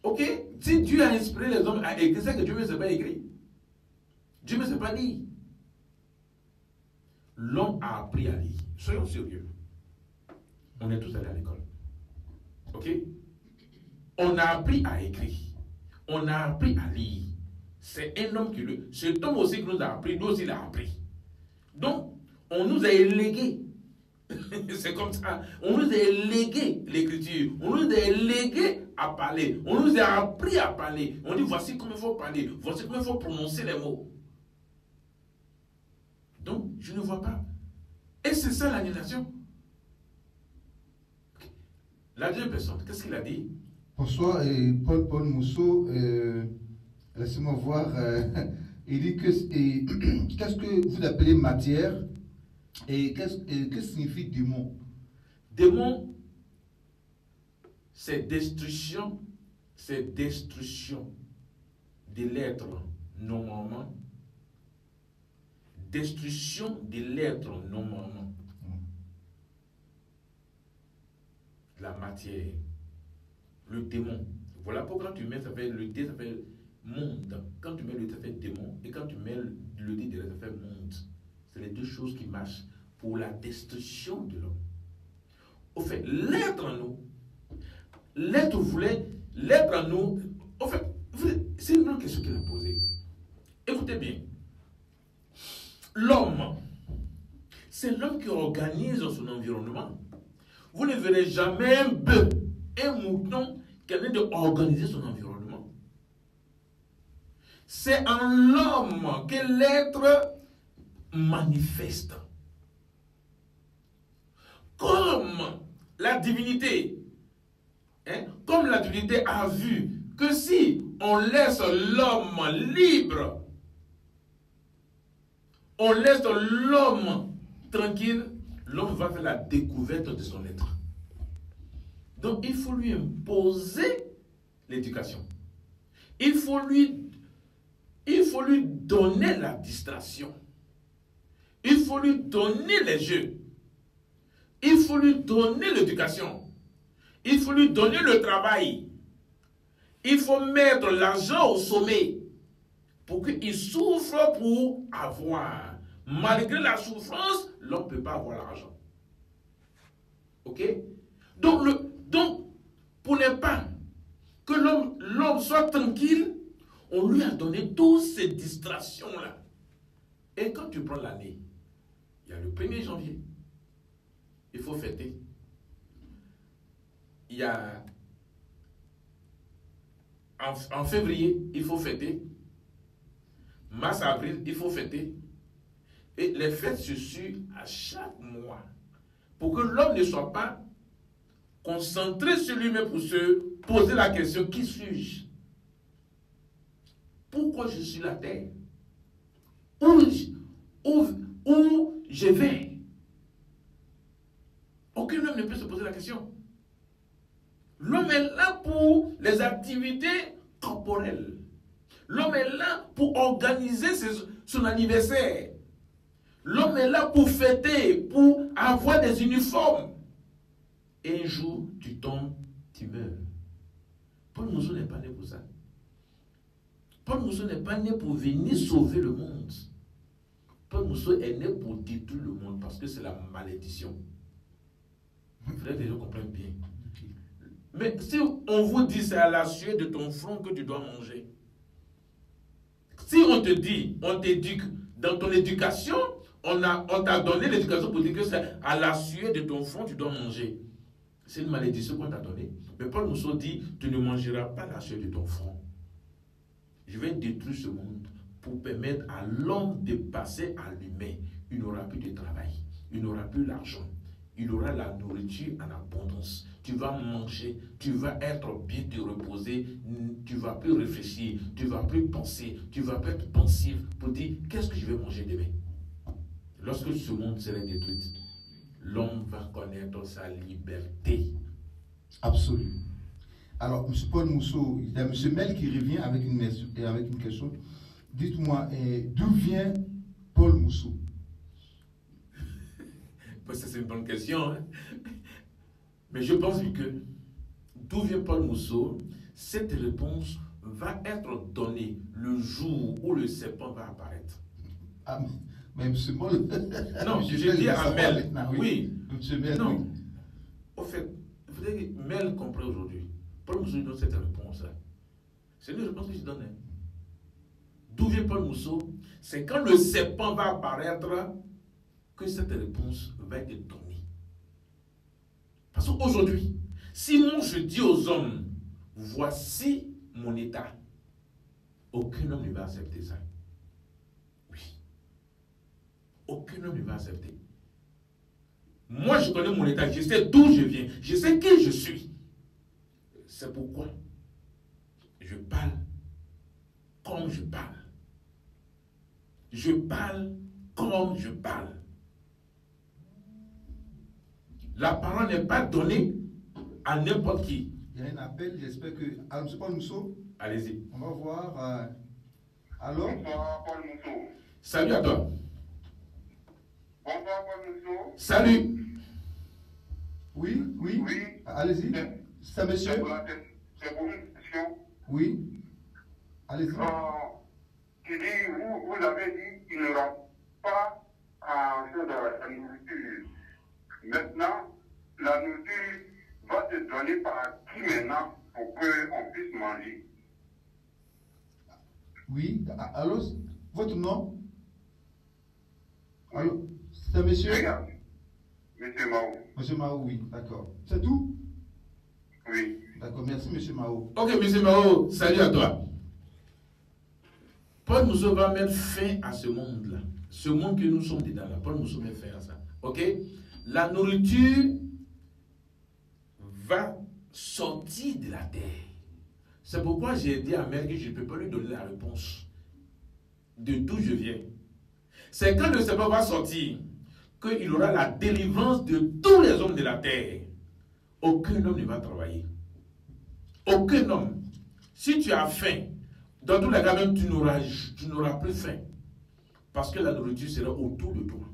Speaker 2: Ok? Si Dieu a inspiré les hommes à écrire, c'est que Dieu ne s'est pas écrit. Dieu ne s'est pas dit. L'homme a appris à lire. Soyons sérieux. On est tous allés à l'école. Ok? On a appris à écrire. On a appris à lire. C'est un homme qui le... Cet homme aussi qui nous a appris, nous aussi il a appris. Donc, on nous a légué. C'est comme ça. On nous a légué l'écriture. On nous a légué à parler. On nous a appris à parler. On dit voici comment il faut parler. Voici comment il faut prononcer les mots. Donc, je ne vois pas. Et c'est ça l'aliénation. La deuxième personne, qu'est-ce qu'il a dit?
Speaker 1: Bonsoir, Paul Mousseau. Laissez-moi voir. Il dit qu'est-ce que vous appelez matière et que signifie démon?
Speaker 2: Démon, c'est destruction de l'être normalement. Destruction de l'être normalement. La matière, le démon. Voilà pourquoi tu mets, ça fait le D, ça fait monde. Quand tu mets le D, ça fait démon. Et quand tu mets le D derrière, ça fait monde. C'est les deux choses qui marchent pour la destruction de l'homme. Au fait, l'être en nous, l'être en nous, au fait, c'est une autre question qu'il a posée. Écoutez bien. L'homme, c'est l'homme qui organise son environnement. Vous ne verrez jamais un bœuf, un mouton qui a d'organiser son environnement. C'est en l'homme que l'être manifeste. Comme la divinité, comme la divinité a vu que si on laisse l'homme libre, on laisse l'homme tranquille, l'homme va faire la découverte de son être. Donc il faut lui imposer l'éducation. Il faut lui donner la distraction. Il faut lui donner les jeux. Il faut lui donner l'éducation. Il faut lui donner le travail. Il faut mettre l'argent au sommet pour qu'il souffre pour avoir. Malgré la souffrance, l'homme ne peut pas avoir l'argent. Ok? Donc, pour ne pas que l'homme soit tranquille, on lui a donné toutes ces distractions-là. Et quand tu prends l'année, il y a le 1er janvier, il faut fêter. Il y a en février, il faut fêter. Mars, avril, il faut fêter. Et les fêtes se suivent à chaque mois. Pour que l'homme ne soit pas concentré sur lui-même pour se poser la question, qui suis-je? Pourquoi je suis la terre? Où je vais? Aucun homme ne peut se poser la question. L'homme est là pour les activités corporelles. L'homme est là pour organiser son anniversaire. L'homme est là pour fêter, pour avoir des uniformes. Et un jour, tu tombes, tu meurs. Paul Mousseau n'est pas né pour ça. Paul Mousseau n'est pas né pour venir sauver le monde. Paul Mousseau est né pour détruire le monde parce que c'est la malédiction. Il faudrait que les gens comprennent bien. Mais si on vous dit c'est à la sueur de ton front que tu dois manger, si on t'éduque, dans ton éducation, on t'a donné l'éducation pour dire que c'est à la sueur de ton front que tu dois manger. C'est une malédiction qu'on t'a donnée. Mais Paul Mousseau dit, tu ne mangeras pas la sueur de ton front. Je vais détruire ce monde pour permettre à l'homme de passer à l'humain. Il n'aura plus de travail, il n'aura plus l'argent, il aura la nourriture en abondance. Tu vas manger, tu vas être bien te reposer, tu ne vas plus réfléchir, tu ne vas plus penser, tu ne vas pas être pensif pour dire qu'est-ce que je vais manger demain. Lorsque ce monde sera détruit, l'homme va connaître sa liberté.
Speaker 1: Absolue. Alors, M. Paul Mousseau, il y a M. Mel qui revient avec une question. Dites-moi, d'où vient Paul Mousseau?
Speaker 2: C'est une bonne question. Hein? Mais je pense que d'où vient Paul Mousseau, cette réponse va être donnée le jour où le serpent va apparaître.
Speaker 1: Ah, mais M. Paul...
Speaker 2: Non, je dis à Mel. Oui.
Speaker 1: M. Mel,
Speaker 2: non.
Speaker 1: Oui.
Speaker 2: Au fait, il faudrait que Mel comprenne aujourd'hui. Paul Mousseau donne cette réponse-là. C'est une réponse que je donne. Hein. D'où vient Paul Mousseau? C'est quand le serpent va apparaître que cette réponse va être donnée. Parce qu'aujourd'hui, si moi je dis aux hommes, voici mon état, aucun homme ne va accepter ça. Oui. Aucun homme ne va accepter. Moi je connais mon état, je sais d'où je viens, je sais qui je suis. C'est pourquoi je parle comme je parle. Je parle comme je parle. La parole n'est pas donnée à n'importe qui.
Speaker 1: Il y a un appel, j'espère que... Alors, M. Paul Mousseau,
Speaker 2: allez-y.
Speaker 1: On va voir... Alors
Speaker 4: Bonsoir, Paul Mousseau.
Speaker 2: Salut à toi.
Speaker 4: Bonsoir, Paul Mousseau.
Speaker 2: Salut.
Speaker 1: Oui. Allez-y. C'est monsieur?
Speaker 4: C'est pour une question.
Speaker 1: Oui. Allez-y.
Speaker 4: Tu dis, vous avez dit qu'il n'y aura pas en chose de la nourriture. Maintenant, la nourriture va te donner par qui maintenant pour qu'on puisse manger?
Speaker 1: Oui. Alors, votre nom? Alors, c'est monsieur?
Speaker 4: Regarde. Monsieur Mao.
Speaker 1: Monsieur Mao, oui. D'accord. C'est tout?
Speaker 4: Oui.
Speaker 1: D'accord. Merci, monsieur Mao.
Speaker 2: Ok, monsieur Mao, salut à toi. Paul Mousseau va mettre fin à ce monde-là. Ce monde que nous sommes dedans là. Paul Mousseau met fin à ça. Ok? La nourriture va sortir de la terre. C'est pourquoi j'ai dit à Mel que je ne peux pas lui donner la réponse de d'où je viens. C'est quand le serpent va sortir qu'il aura la délivrance de tous les hommes de la terre. Aucun homme ne va travailler. Aucun homme. Si tu as faim, dans tous les cas même, tu n'auras plus faim. Parce que la nourriture sera autour de toi.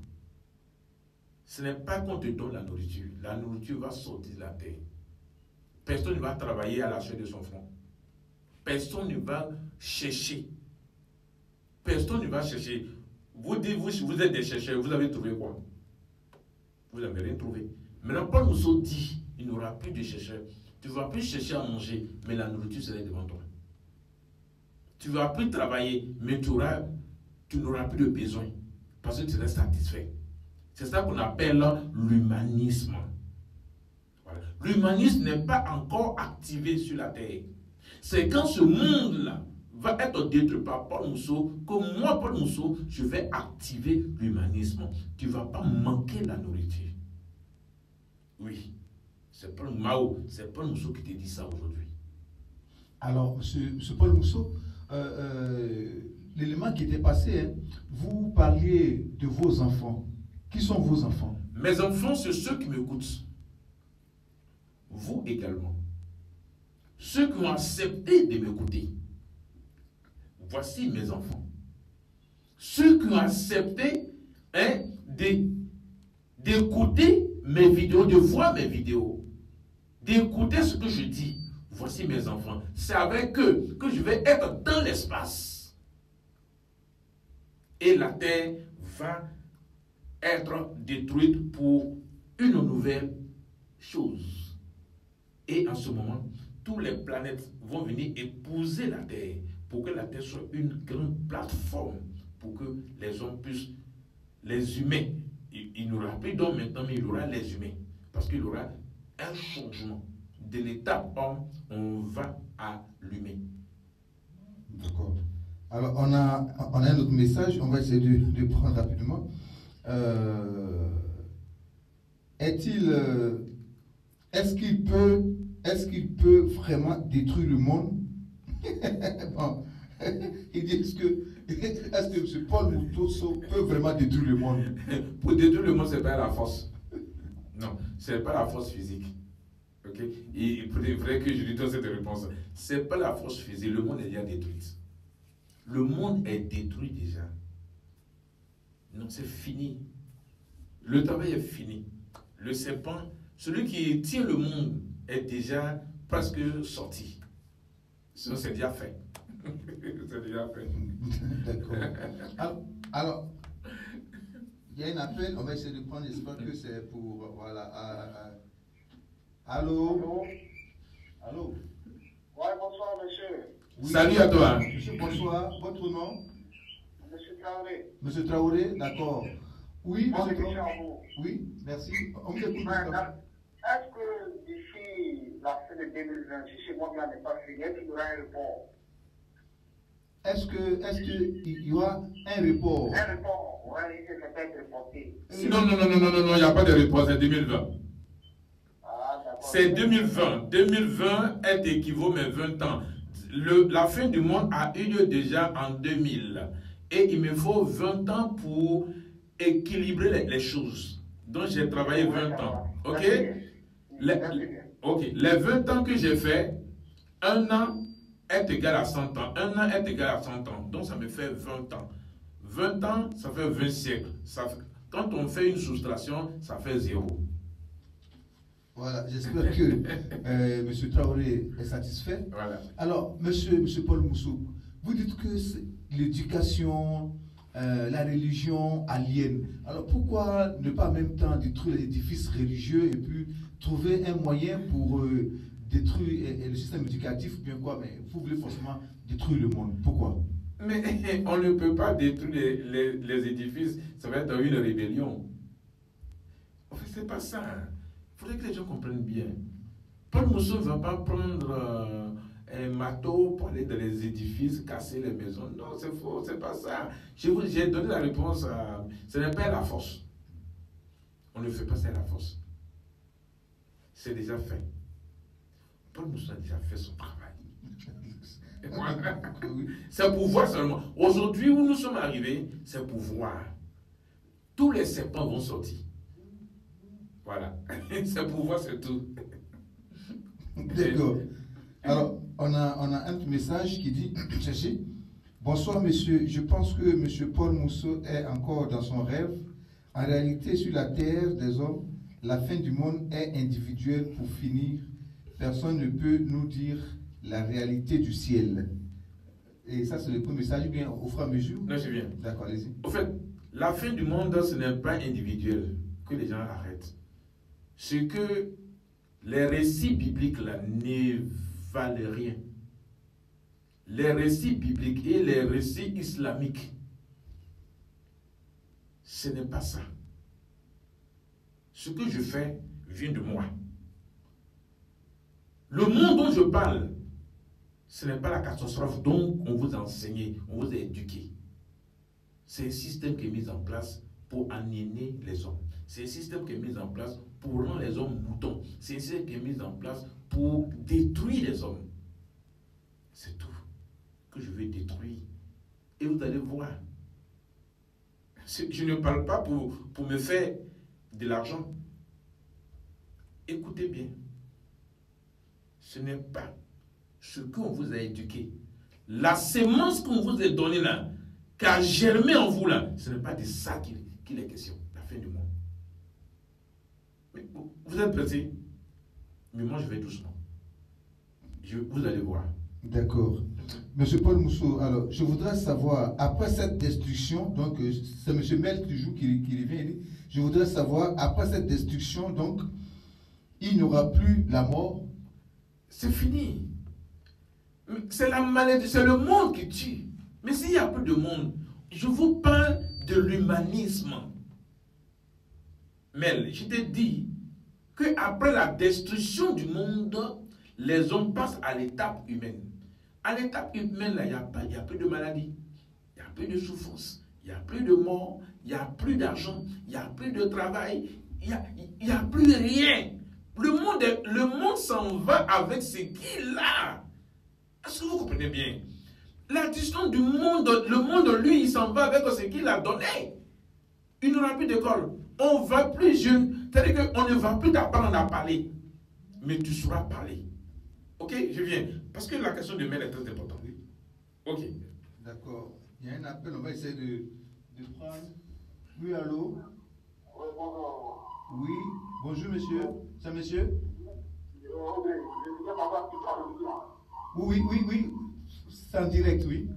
Speaker 2: Ce n'est pas qu'on te donne la nourriture. La nourriture va sortir de la terre. Personne ne va travailler à la sueur de son front. Personne ne va chercher. Personne ne va chercher. Vous dites, vous êtes des chercheurs, vous avez trouvé quoi? Vous n'avez rien trouvé. Maintenant, Paul Mousseau dit, il n'y aura plus de chercheurs. Tu ne vas plus chercher à manger, mais la nourriture sera devant toi. Tu ne vas plus travailler, mais tu n'auras plus de besoin, parce que tu seras satisfait. C'est ça qu'on appelle l'humanisme. Voilà. L'humanisme n'est pas encore activé sur la terre. C'est quand ce monde-là va être détruit par Paul Mousseau que moi, Paul Mousseau, je vais activer l'humanisme. Tu ne vas pas manquer la nourriture. Oui, c'est Paul Mao, c'est Paul Mousseau qui te dit ça aujourd'hui.
Speaker 1: Alors, monsieur Paul Mousseau, l'élément qui était passé, hein, vous parliez de vos enfants. Qui sont vos enfants?
Speaker 2: Mes enfants, c'est ceux qui m'écoutent. Vous également. Ceux qui ont accepté de m'écouter. Voici mes enfants. Ceux qui ont accepté d'écouter mes vidéos, de voir mes vidéos, d'écouter ce que je dis. Voici mes enfants. C'est avec eux que je vais être dans l'espace. Et la terre va être détruite pour une nouvelle chose. Et en ce moment, toutes les planètes vont venir épouser la terre pour que la terre soit une grande plateforme pour que les hommes puissent, les humains, il n'y aura plus d'hommes maintenant, mais il y aura les humains. Parce qu'il y aura un changement. De l'état homme, on va à l'humain.
Speaker 1: D'accord. Alors, on a un autre message, on va essayer de prendre rapidement. Est-ce qu'il peut vraiment détruire le monde? Bon. Il dit, est-ce que M. Paul Mousseau peut vraiment détruire le monde?
Speaker 2: Pour détruire le monde, ce n'est pas la force. Non, ce n'est pas la force physique. Ok? Il faudrait que je lui donne cette réponse. Ce n'est pas la force physique. Le monde est déjà détruit. Le monde est détruit déjà. Non, c'est fini. Le travail est fini. Le serpent, celui qui tient le monde, est déjà presque sorti. Sinon, c'est déjà fait. C'est déjà fait.
Speaker 1: D'accord. Alors, il y a un appel, on va essayer de prendre, j'espère que c'est pour, voilà. Allô? Allô?
Speaker 4: Oui, bonsoir, monsieur.
Speaker 1: Oui.
Speaker 2: Salut à toi.
Speaker 1: Monsieur, bonsoir. Votre nom?
Speaker 4: Monsieur Traoré.
Speaker 1: Monsieur Traoré, d'accord. Oui,
Speaker 4: Bon,
Speaker 1: monsieur
Speaker 4: monsieur
Speaker 1: Traoré.
Speaker 4: Arnaud.
Speaker 1: Oui, merci. On vous écoute.
Speaker 4: Est-ce que d'ici la fin de 2020, si ce mois-là n'est pas fini, est-ce qu'il y aura un report?
Speaker 1: Est-ce qu'il y aura un report?
Speaker 4: Un report, oui, ça peut être reporté.
Speaker 2: Non, il n'y a pas de report, c'est 2020.
Speaker 4: Ah, d'accord.
Speaker 2: C'est 2020. 2020 est équivaut mes 20 ans. La fin du monde a eu lieu déjà en 2000. Et il me faut 20 ans pour équilibrer les choses. Donc j'ai travaillé 20 ans. Ok? Les 20 ans que j'ai fait, un an est égal à 100 ans. Un an est égal à 100 ans. Donc ça me fait 20 ans. 20 ans, ça fait 20 siècles. Quand on fait une soustraction, ça fait 0.
Speaker 1: Voilà, j'espère que M. Traoré est satisfait.
Speaker 2: Voilà.
Speaker 1: Alors, monsieur Paul Mousseau, vous dites que l'éducation, la religion aliène. Alors, pourquoi ne pas en même temps détruire l'édifice religieux et puis trouver un moyen pour détruire le système éducatif, bien quoi, mais vous voulez forcément détruire le monde. Pourquoi?
Speaker 2: Mais on ne peut pas détruire les édifices, ça va être une rébellion. En fait, c'est pas ça. Il faudrait que les gens comprennent bien. Paul Mousseau ne va pas prendre un marteau pour aller dans les édifices, casser les maisons. Non, c'est faux, c'est pas ça. J'ai donné la réponse à... Ce n'est pas la force. On ne fait pas ça à la force. C'est déjà fait. Paul Mousseau a déjà fait son travail. C'est pour voir seulement. Aujourd'hui où nous sommes arrivés, c'est pour voir. Tous les serpents vont sortir. Voilà. C'est pour voir, c'est tout.
Speaker 1: D'accord. Alors, on a un message qui dit, cherchez. Bonsoir monsieur, je pense que monsieur Paul Mousseau est encore dans son rêve. En réalité, sur la terre des hommes, la fin du monde est individuelle pour finir. Personne ne peut nous dire la réalité du ciel. Et ça, c'est le premier message, bien au fur et à mesure.
Speaker 2: Non, je viens.
Speaker 1: D'accord, allez-y.
Speaker 2: En fait, la fin du monde, ce n'est pas individuel. Que les gens arrêtent. c'est que les récits bibliques là ne valent rien. Les récits bibliques et les récits islamiques, ce n'est pas ça. Ce que je fais vient de moi. Le monde dont je parle, ce n'est pas la catastrophe dont on vous a enseigné, on vous a éduqué. C'est un système qui est mis en place pour aliéner les hommes. C'est un système qui est mis en place pour rendre les hommes moutons. C'est un système qui est mis en place pour détruire les hommes. C'est tout que je vais détruire. Et vous allez voir. Je ne parle pas pour me faire de l'argent. Écoutez bien. Ce n'est pas ce qu'on vous a éduqué. La sémence qu'on vous a donnée là, qui a germé en vous là, ce n'est pas de ça qu'il est question. La fin du monde. Mais vous êtes pressés. Mais moi je vais doucement. Vous allez voir.
Speaker 1: D'accord. Monsieur Paul Mousseau, alors je voudrais savoir, après cette destruction, donc c'est monsieur Mel toujours qui revient, je voudrais savoir, après cette destruction, donc, il n'y aura plus la mort.
Speaker 2: C'est fini. C'est la maladie, c'est le monde qui tue. Mais s'il n'y a plus de monde, je vous parle de l'humanisme. Mel, je te dis qu'après la destruction du monde, les hommes passent à l'étape humaine. À l'étape humaine, là, il n'y a plus de maladie, il n'y a plus de souffrance, il n'y a plus de mort, il n'y a plus d'argent, il n'y a plus de travail, il n'y a plus rien. Le monde s'en va avec ce qu'il a. Est-ce que vous comprenez bien? La destruction du monde, le monde, lui, il s'en va avec ce qu'il a donné. Il n'y aura plus d'école. On ne va plus jeune. C'est-à-dire qu'on ne va plus t'apprendre à parler. Mais tu sauras parler. Ok, je viens. Parce que la question de Mel est très importante. Ok.
Speaker 1: D'accord. Il y a un appel, on va essayer de prendre. Oui, allô? Oui, bonjour monsieur. C'est monsieur? Oui. C'est en direct, oui.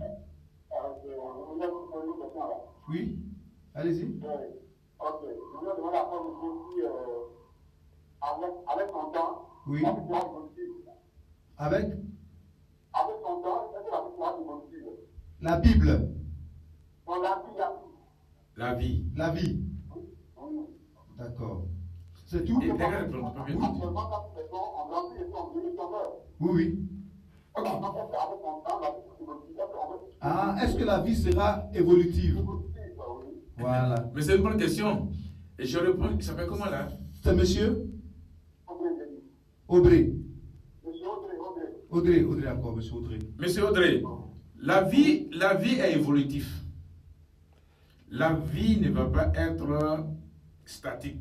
Speaker 1: Oui, allez-y.
Speaker 4: Ok, je vais demander à Paul aussi, avec son temps,
Speaker 1: oui. Avec
Speaker 4: son temps, est-ce que la victoire est possible?
Speaker 1: La Bible.
Speaker 4: Non,
Speaker 2: La vie.
Speaker 1: La vie. D'accord. C'est tout? Oui.
Speaker 2: Ok.
Speaker 1: Ah, est-ce que la vie sera évolutive? Voilà.
Speaker 2: Mais c'est une bonne question. Et je réponds, il s'appelle comment là?
Speaker 1: C'est monsieur? Audrey. Audrey, d'accord, monsieur Audrey.
Speaker 2: Monsieur Audrey, la vie est évolutive. La vie ne va pas être statique.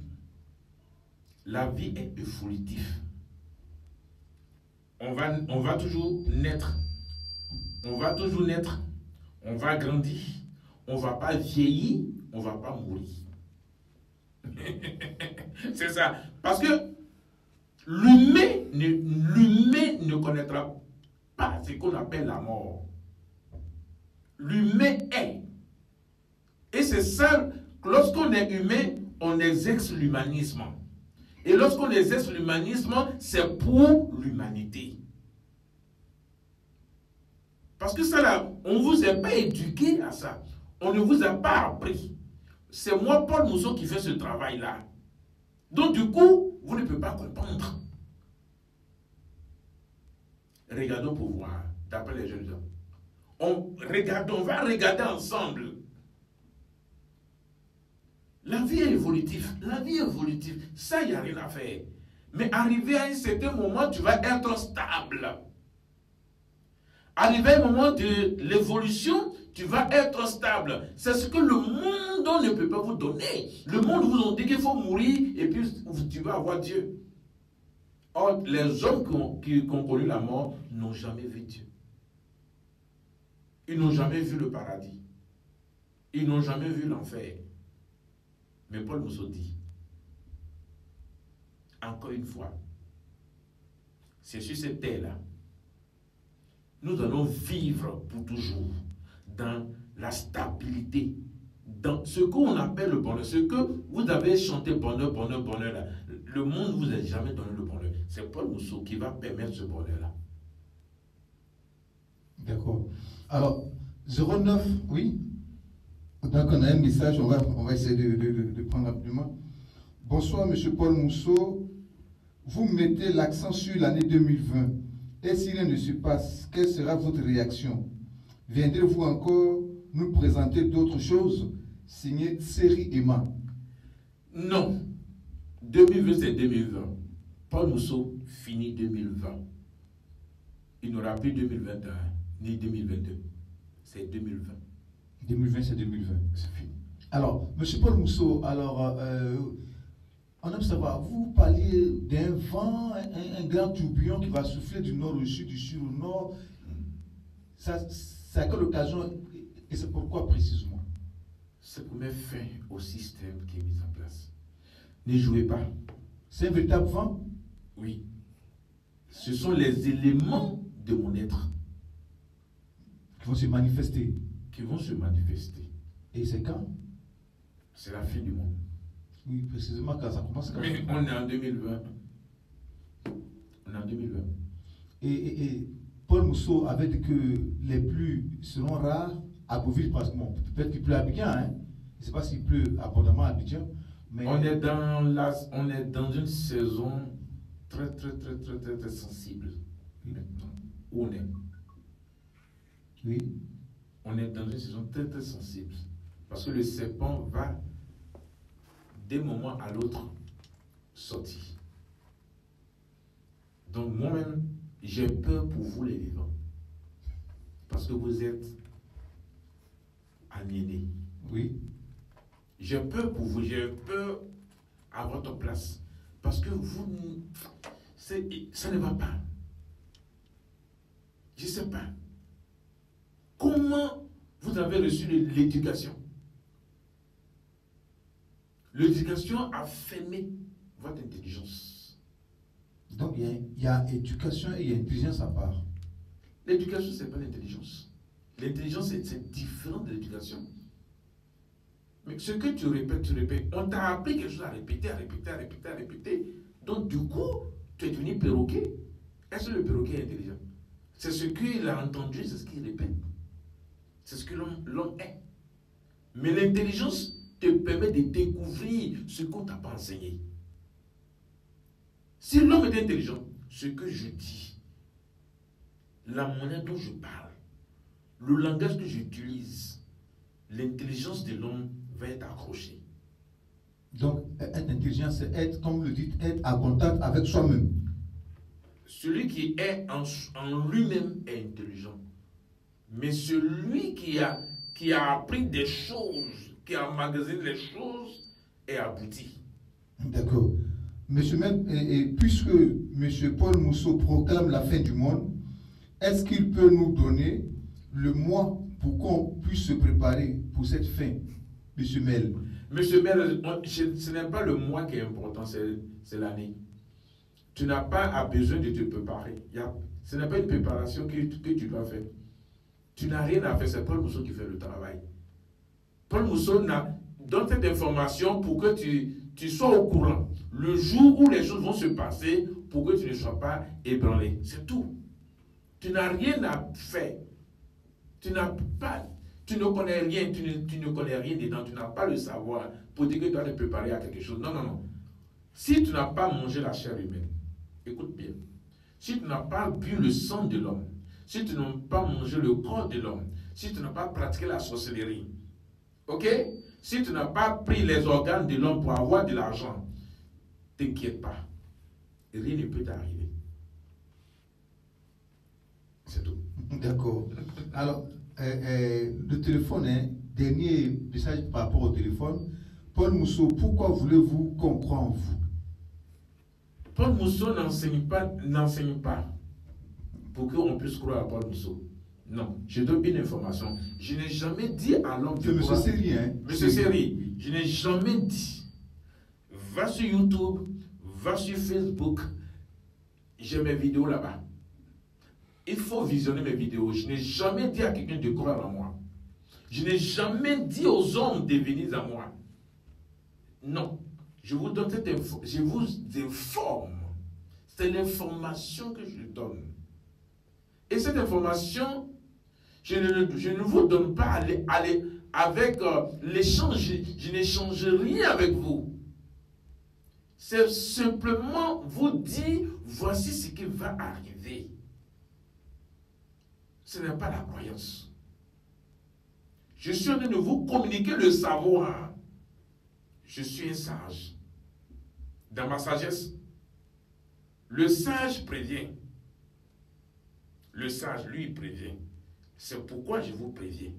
Speaker 2: La vie est évolutive. On va toujours naître. On va toujours naître. On va grandir. On ne va pas vieillir. On ne va pas mourir. C'est ça. Parce que l'humain ne connaîtra pas ce qu'on appelle la mort. L'humain est. Et c'est ça, lorsqu'on est humain, on exerce l'humanisme. Et lorsqu'on exerce l'humanisme, c'est pour l'humanité. Parce que ça là, on ne vous a pas éduqué à ça. On ne vous a pas appris. C'est moi, Paul Mousseau, qui fait ce travail-là. Donc du coup, vous ne pouvez pas comprendre. Regardons pour voir, d'après les jeunes hommes. On va regarder ensemble. La vie est évolutive. La vie est évolutive. Ça, il n'y a rien à faire. Mais arrivé à un certain moment, tu vas être stable. Arrivé à un moment de l'évolution, tu vas être stable. C'est ce que le monde ne peut pas vous donner. Le monde vous a dit qu'il faut mourir et puis tu vas avoir Dieu. Or, les hommes qui ont connu la mort n'ont jamais vu Dieu. Ils n'ont jamais vu le paradis. Ils n'ont jamais vu l'enfer. Mais Paul Mousseau dit, encore une fois, c'est sur cette terre-là, nous allons vivre pour toujours dans la stabilité, dans ce qu'on appelle le bonheur, ce que vous avez chanté bonheur, bonheur, bonheur, là. le monde ne vous a jamais donné le bonheur. C'est Paul Mousseau qui va permettre ce bonheur-là.
Speaker 1: D'accord. Alors, 09, oui. Donc, on a un message, on va essayer de prendre rapidement. Bonsoir, M. Paul Mousseau. Vous mettez l'accent sur l'année 2020. Et si rien ne se passe, quelle sera votre réaction? Viendrez-vous encore nous présenter d'autres choses? Signé Série Emma.
Speaker 2: Non. 2020, c'est 2020. Paul Mousseau finit 2020. Il n'aura plus 2021, ni 2022. C'est 2020.
Speaker 1: 2020, c'est 2020.
Speaker 2: C'est fini.
Speaker 1: Alors, M. Paul Mousseau, alors, on aime savoir, vous parliez d'un vent, un grand tourbillon qui va souffler du nord au sud, du sud au nord. Ça, c'est à quelle occasion et c'est pourquoi précisément?
Speaker 2: C'est pour mettre fin au système qui est mis en place. Ne jouez pas.
Speaker 1: C'est un véritable vent?
Speaker 2: Oui. Ce sont les éléments de mon être
Speaker 1: Qui vont se manifester.
Speaker 2: qui vont se manifester.
Speaker 1: Et c'est quand?
Speaker 2: C'est la fin du monde.
Speaker 1: Oui, précisément quand ça commence. Quand
Speaker 2: Mais on est en 2020. On est en 2020.
Speaker 1: Et Paul Mousseau avait dit que les pluies seront rares à Beauville, parce que bon, peut-être qu'il pleut à Abidjan, hein. Je ne sais pas s'il pleut abondamment à Abidjan. Mais
Speaker 2: On est dans une saison très sensible maintenant. Où on est.
Speaker 1: oui.
Speaker 2: On est dans une saison très sensible. Parce que le serpent va, d'un moment à l'autre, sortir. Donc moi-même, j'ai peur pour vous les vivants. Parce que vous êtes aliénés.
Speaker 1: Oui.
Speaker 2: J'ai peur pour vous, j'ai peur à votre place. Parce que vous, ça ne va pas. Je ne sais pas. Comment vous avez reçu l'éducation? L'éducation a fermé votre intelligence.
Speaker 1: Donc il y a éducation et il y a intelligence à part.
Speaker 2: L'éducation, ce n'est pas l'intelligence. L'intelligence, c'est différent de l'éducation. Mais ce que tu répètes, on t'a appris quelque chose à répéter. Donc du coup, tu es devenu perroquet. Est-ce que le perroquet est intelligent? C'est ce qu'il a entendu, c'est ce qu'il répète. C'est ce que l'homme est. Mais l'intelligence te permet de découvrir ce qu'on ne t'a pas enseigné. Si l'homme est intelligent, ce que je dis, la manière dont je parle, le langage que j'utilise, l'intelligence de l'homme va être accrochée.
Speaker 1: Donc, être intelligent, c'est être, comme vous le dites, être en contact avec soi-même.
Speaker 2: Celui qui est en lui-même est intelligent. Mais celui qui a appris des choses, qui a emmagasiné les choses, est abouti.
Speaker 1: D'accord. Monsieur même, et puisque M. Paul Mousseau proclame la fin du monde, est-ce qu'il peut nous donner le mois pour qu'on puisse se préparer pour cette fin, M. Mel?
Speaker 2: Monsieur Mel, ce n'est pas le mois qui est important, c'est l'année. Tu n'as pas besoin de te préparer. Ce n'est pas une préparation que tu dois faire. Tu n'as rien à faire, c'est Paul Mousseau qui fait le travail. Paul Mousseau donne cette information pour que tu sois au courant. Le jour où les choses vont se passer, pour que tu ne sois pas ébranlé. C'est tout. Tu n'as rien à faire. Tu ne connais rien, tu ne connais rien dedans, tu n'as pas le savoir pour dire que tu dois te préparer à quelque chose. Non. Si tu n'as pas mangé la chair humaine, écoute bien, si tu n'as pas bu le sang de l'homme, si tu n'as pas mangé le corps de l'homme, si tu n'as pas pratiqué la sorcellerie, ok? Si tu n'as pas pris les organes de l'homme pour avoir de l'argent, t'inquiète pas, rien ne peut t'arriver. C'est tout.
Speaker 1: D'accord. Alors, le téléphone, dernier message par rapport au téléphone. Paul Mousseau, pourquoi voulez-vous qu'on croie en vous?
Speaker 2: Paul Mousseau n'enseigne pas pour qu'on puisse croire à Paul Mousseau. Non, je donne une information. Je n'ai jamais dit à l'homme de croire.
Speaker 1: Monsieur Série, hein?
Speaker 2: Monsieur Série, je n'ai jamais dit. Va sur YouTube, va sur Facebook. J'ai mes vidéos là-bas. Il faut visionner mes vidéos. Je n'ai jamais dit à quelqu'un de croire en moi. Je n'ai jamais dit aux hommes de venir à moi. Non. je vous donne cette info, je vous informe. C'est l'information que je donne. Et cette information, je ne vous donne pas aller avec l'échange. Je n'échange rien avec vous. C'est simplement vous dire, voici ce qui va arriver. Ce n'est pas la croyance. Je suis en train de vous communiquer le savoir. Je suis un sage. Dans ma sagesse, le sage prévient. Le sage, lui, prévient. C'est pourquoi je vous préviens.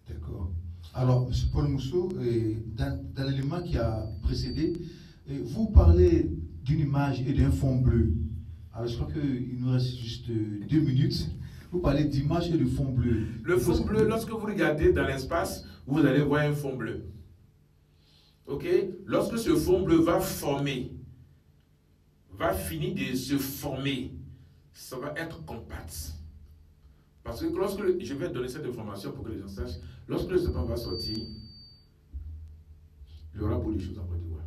Speaker 1: D'accord. Alors, M. Paul Mousseau, dans l'élément qui a précédé, vous parlez d'une image et d'un fond bleu. Alors, je crois qu'il nous reste juste 2 minutes. Vous parlez d'image et de fond bleu.
Speaker 2: Le fond bleu, lorsque vous regardez dans l'espace, vous allez voir un fond bleu. Ok? Lorsque ce fond bleu va former, va finir de se former, ça va être compact. Parce que lorsque je vais donner cette information pour que les gens sachent, lorsque le serpent va sortir, il y aura beaucoup de choses en Côte d'Ivoire.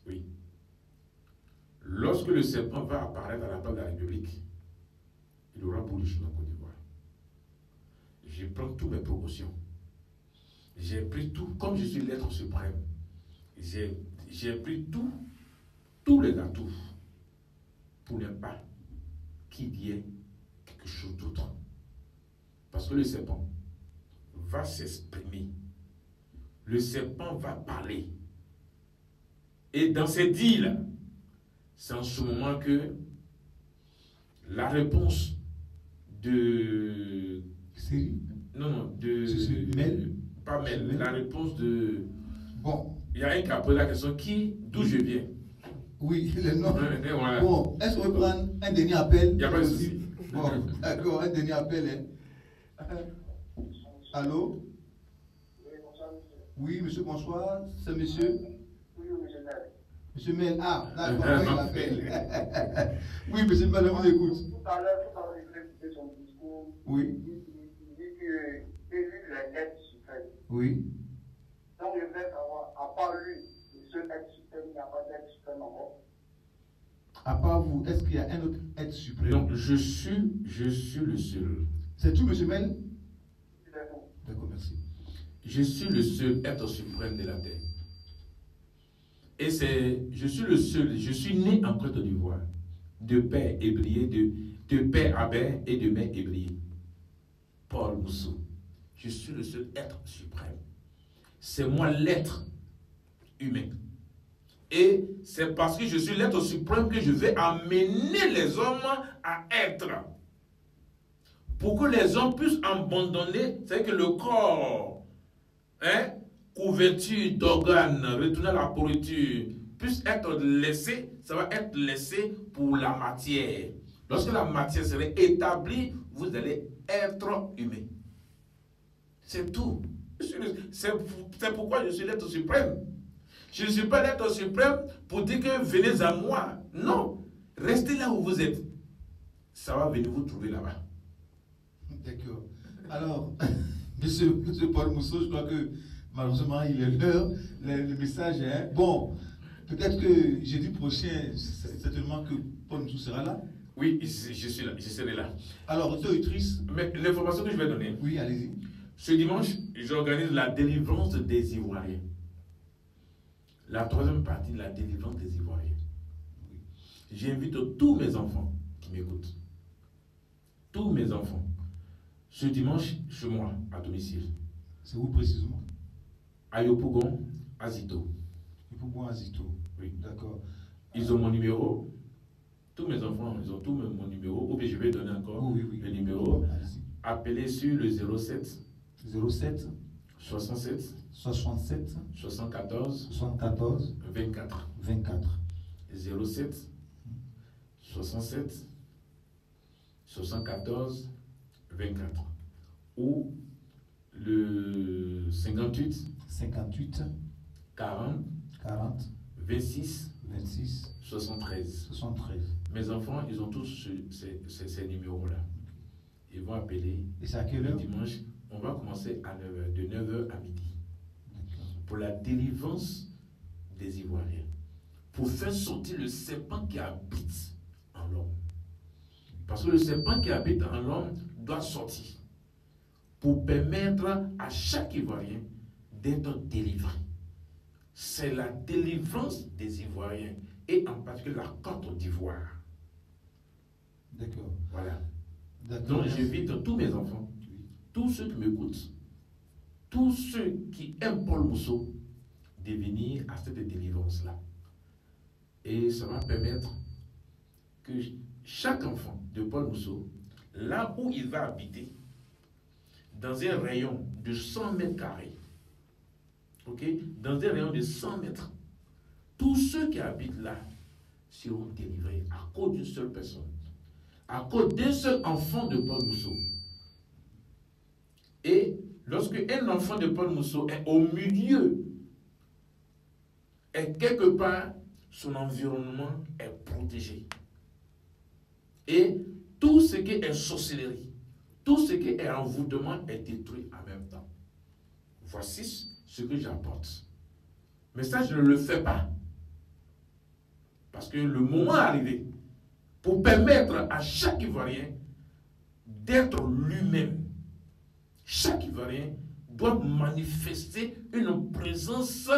Speaker 2: Oui. Lorsque le serpent va apparaître à la place de la République, il y aura beaucoup de choses en Côte d'Ivoire. Je prends toutes mes précautions. J'ai pris tout, comme je suis l'être suprême, j'ai pris tous les atouts pour ne pas qu'il y ait quelque chose d'autre. Parce que le serpent va s'exprimer. Le serpent va parler. Et dans ces dits-là, c'est en ce moment que la réponse de... Non, de...
Speaker 1: Mel.
Speaker 2: Pas Mel, la réponse de...
Speaker 1: Bon.
Speaker 2: Il y a un qui a posé la question, d'où je viens?
Speaker 1: Oui, le nom.
Speaker 2: Voilà.
Speaker 1: Bon, est-ce qu'on peut prendre un dernier appel?
Speaker 2: Il n'y a pas de souci.
Speaker 1: Bon, d'accord, un dernier appel. Hein. Allô? Oui, monsieur, bonsoir. C'est monsieur?
Speaker 4: Oui, monsieur Mel.
Speaker 1: Monsieur Mel, ah, d'accord, il appelle. Oui, monsieur Mel, on écoute.
Speaker 4: Tout à l'heure, il a écouté son discours.
Speaker 1: Oui.
Speaker 4: Il dit que Jésus est l'être suprême.
Speaker 1: Oui.
Speaker 4: Donc, je vais savoir, à part lui, le seul être suprême, il n'y a pas d'être suprême encore.
Speaker 1: À part vous, est-ce qu'il y a un autre être suprême?
Speaker 2: Donc, je suis le seul.
Speaker 1: C'est tout, monsieur Mel?
Speaker 4: C'est tout.
Speaker 1: D'accord, merci.
Speaker 2: Je suis le seul être suprême de la terre. Et je suis le seul, je suis né en Côte d'Ivoire, de père hébrier, de père Abel et de mère hébrier. Paul Moussou. Je suis le seul être suprême. C'est moi l'être humain. Et c'est parce que je suis l'être suprême que je vais amener les hommes à être. Pour que les hommes puissent abandonner, c'est que le corps, couverture d'organes, retourner à la pourriture, puisse être laissé, ça va être laissé pour la matière. Lorsque la matière serait établie, vous allez être humain. C'est tout. C'est pourquoi je suis l'être suprême. Je ne suis pas l'être suprême pour dire que venez à moi. Non. Restez là où vous êtes. Ça va venir vous trouver là-bas.
Speaker 1: D'accord. Alors, monsieur Paul Mousseau, je crois que malheureusement, il est l'heure. Le message est... Bon, peut-être que jeudi prochain, c'est certainement que Paul Mousseau sera là.
Speaker 2: Oui, je suis là, je serai là.
Speaker 1: Alors, auditrice...
Speaker 2: Mais l'information que je vais donner...
Speaker 1: Oui, allez-y.
Speaker 2: Ce dimanche, j'organise la délivrance des Ivoiriens. La troisième partie de la délivrance des Ivoiriens. J'invite tous mes enfants qui m'écoutent. Tous mes enfants. Ce dimanche, chez moi, à domicile.
Speaker 1: C'est où précisément?
Speaker 2: À Yopougon, à Zito.
Speaker 1: Yopougon, à Zito.
Speaker 2: Oui.
Speaker 1: D'accord.
Speaker 2: Ils ont mon numéro. Tous mes enfants, ils ont tout mon numéro. Ou bien je vais donner encore le numéro. Appelez sur le 07
Speaker 1: 07
Speaker 2: 67
Speaker 1: 67
Speaker 2: 74
Speaker 1: 74
Speaker 2: 24
Speaker 1: 24
Speaker 2: 07 67 74 24 ou le 58
Speaker 1: 58
Speaker 2: 40
Speaker 1: 40
Speaker 2: 26
Speaker 1: 26
Speaker 2: 73.
Speaker 1: 73.
Speaker 2: Mes enfants, ils ont tous ces numéros-là. Ils vont appeler.
Speaker 1: Et c'est à quelle heure?
Speaker 2: Dimanche. On va commencer à 9h, de 9h à midi. pour la délivrance des Ivoiriens, pour faire sortir le serpent qui habite en l'homme. Parce que le serpent qui habite en l'homme doit sortir pour permettre à chaque Ivoirien d'être délivré. C'est la délivrance des Ivoiriens et en particulier la Côte d'Ivoire.
Speaker 1: D'accord.
Speaker 2: Voilà.
Speaker 1: D'accord.
Speaker 2: Donc j'invite tous mes enfants, tous ceux qui m'écoutent, tous ceux qui aiment Paul Mousseau, de venir à cette délivrance-là. Et ça va permettre que chaque enfant de Paul Mousseau, là où il va habiter, dans un rayon de 100 mètres carrés, dans un rayon de 100 mètres, tous ceux qui habitent là seront délivrés à cause d'une seule personne, à cause d'un seul enfant de Paul Mousseau. Et lorsque un enfant de Paul Mousseau est au milieu, et quelque part, son environnement est protégé. Et tout ce qui est sorcellerie, tout ce qui est envoûtement est détruit en même temps. Voici ce que j'apporte. Mais ça, je ne le fais pas. Parce que le moment est arrivé pour permettre à chaque Ivoirien d'être lui-même. Chaque Ivoirien doit manifester une présence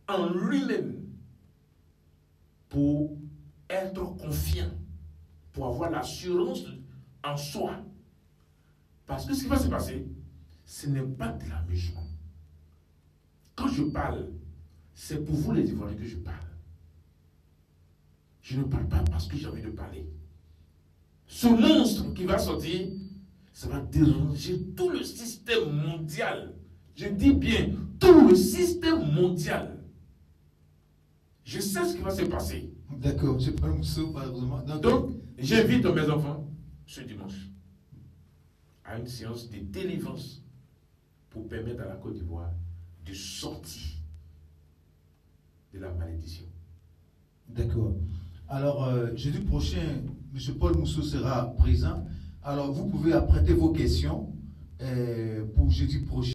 Speaker 2: en lui-même pour être confiant, pour avoir l'assurance en soi. Parce que ce qui va se passer, ce n'est pas de l'amusement. Quand je parle, c'est pour vous les Ivoiriens que je parle. Je ne parle pas parce que j'ai envie de parler. Ce monstre qui va sortir, ça va déranger tout le système mondial. Je dis bien, tout le système mondial. Je sais ce qui va se passer.
Speaker 1: D'accord, je parle Mousseau, malheureusement.
Speaker 2: Donc, j'invite mes enfants ce dimanche à une séance de délivrance pour permettre à la Côte d'Ivoire de sortir de la malédiction.
Speaker 1: D'accord. Alors, jeudi prochain, M. Paul Mousseau sera présent. Alors, vous pouvez apprêter vos questions pour jeudi prochain.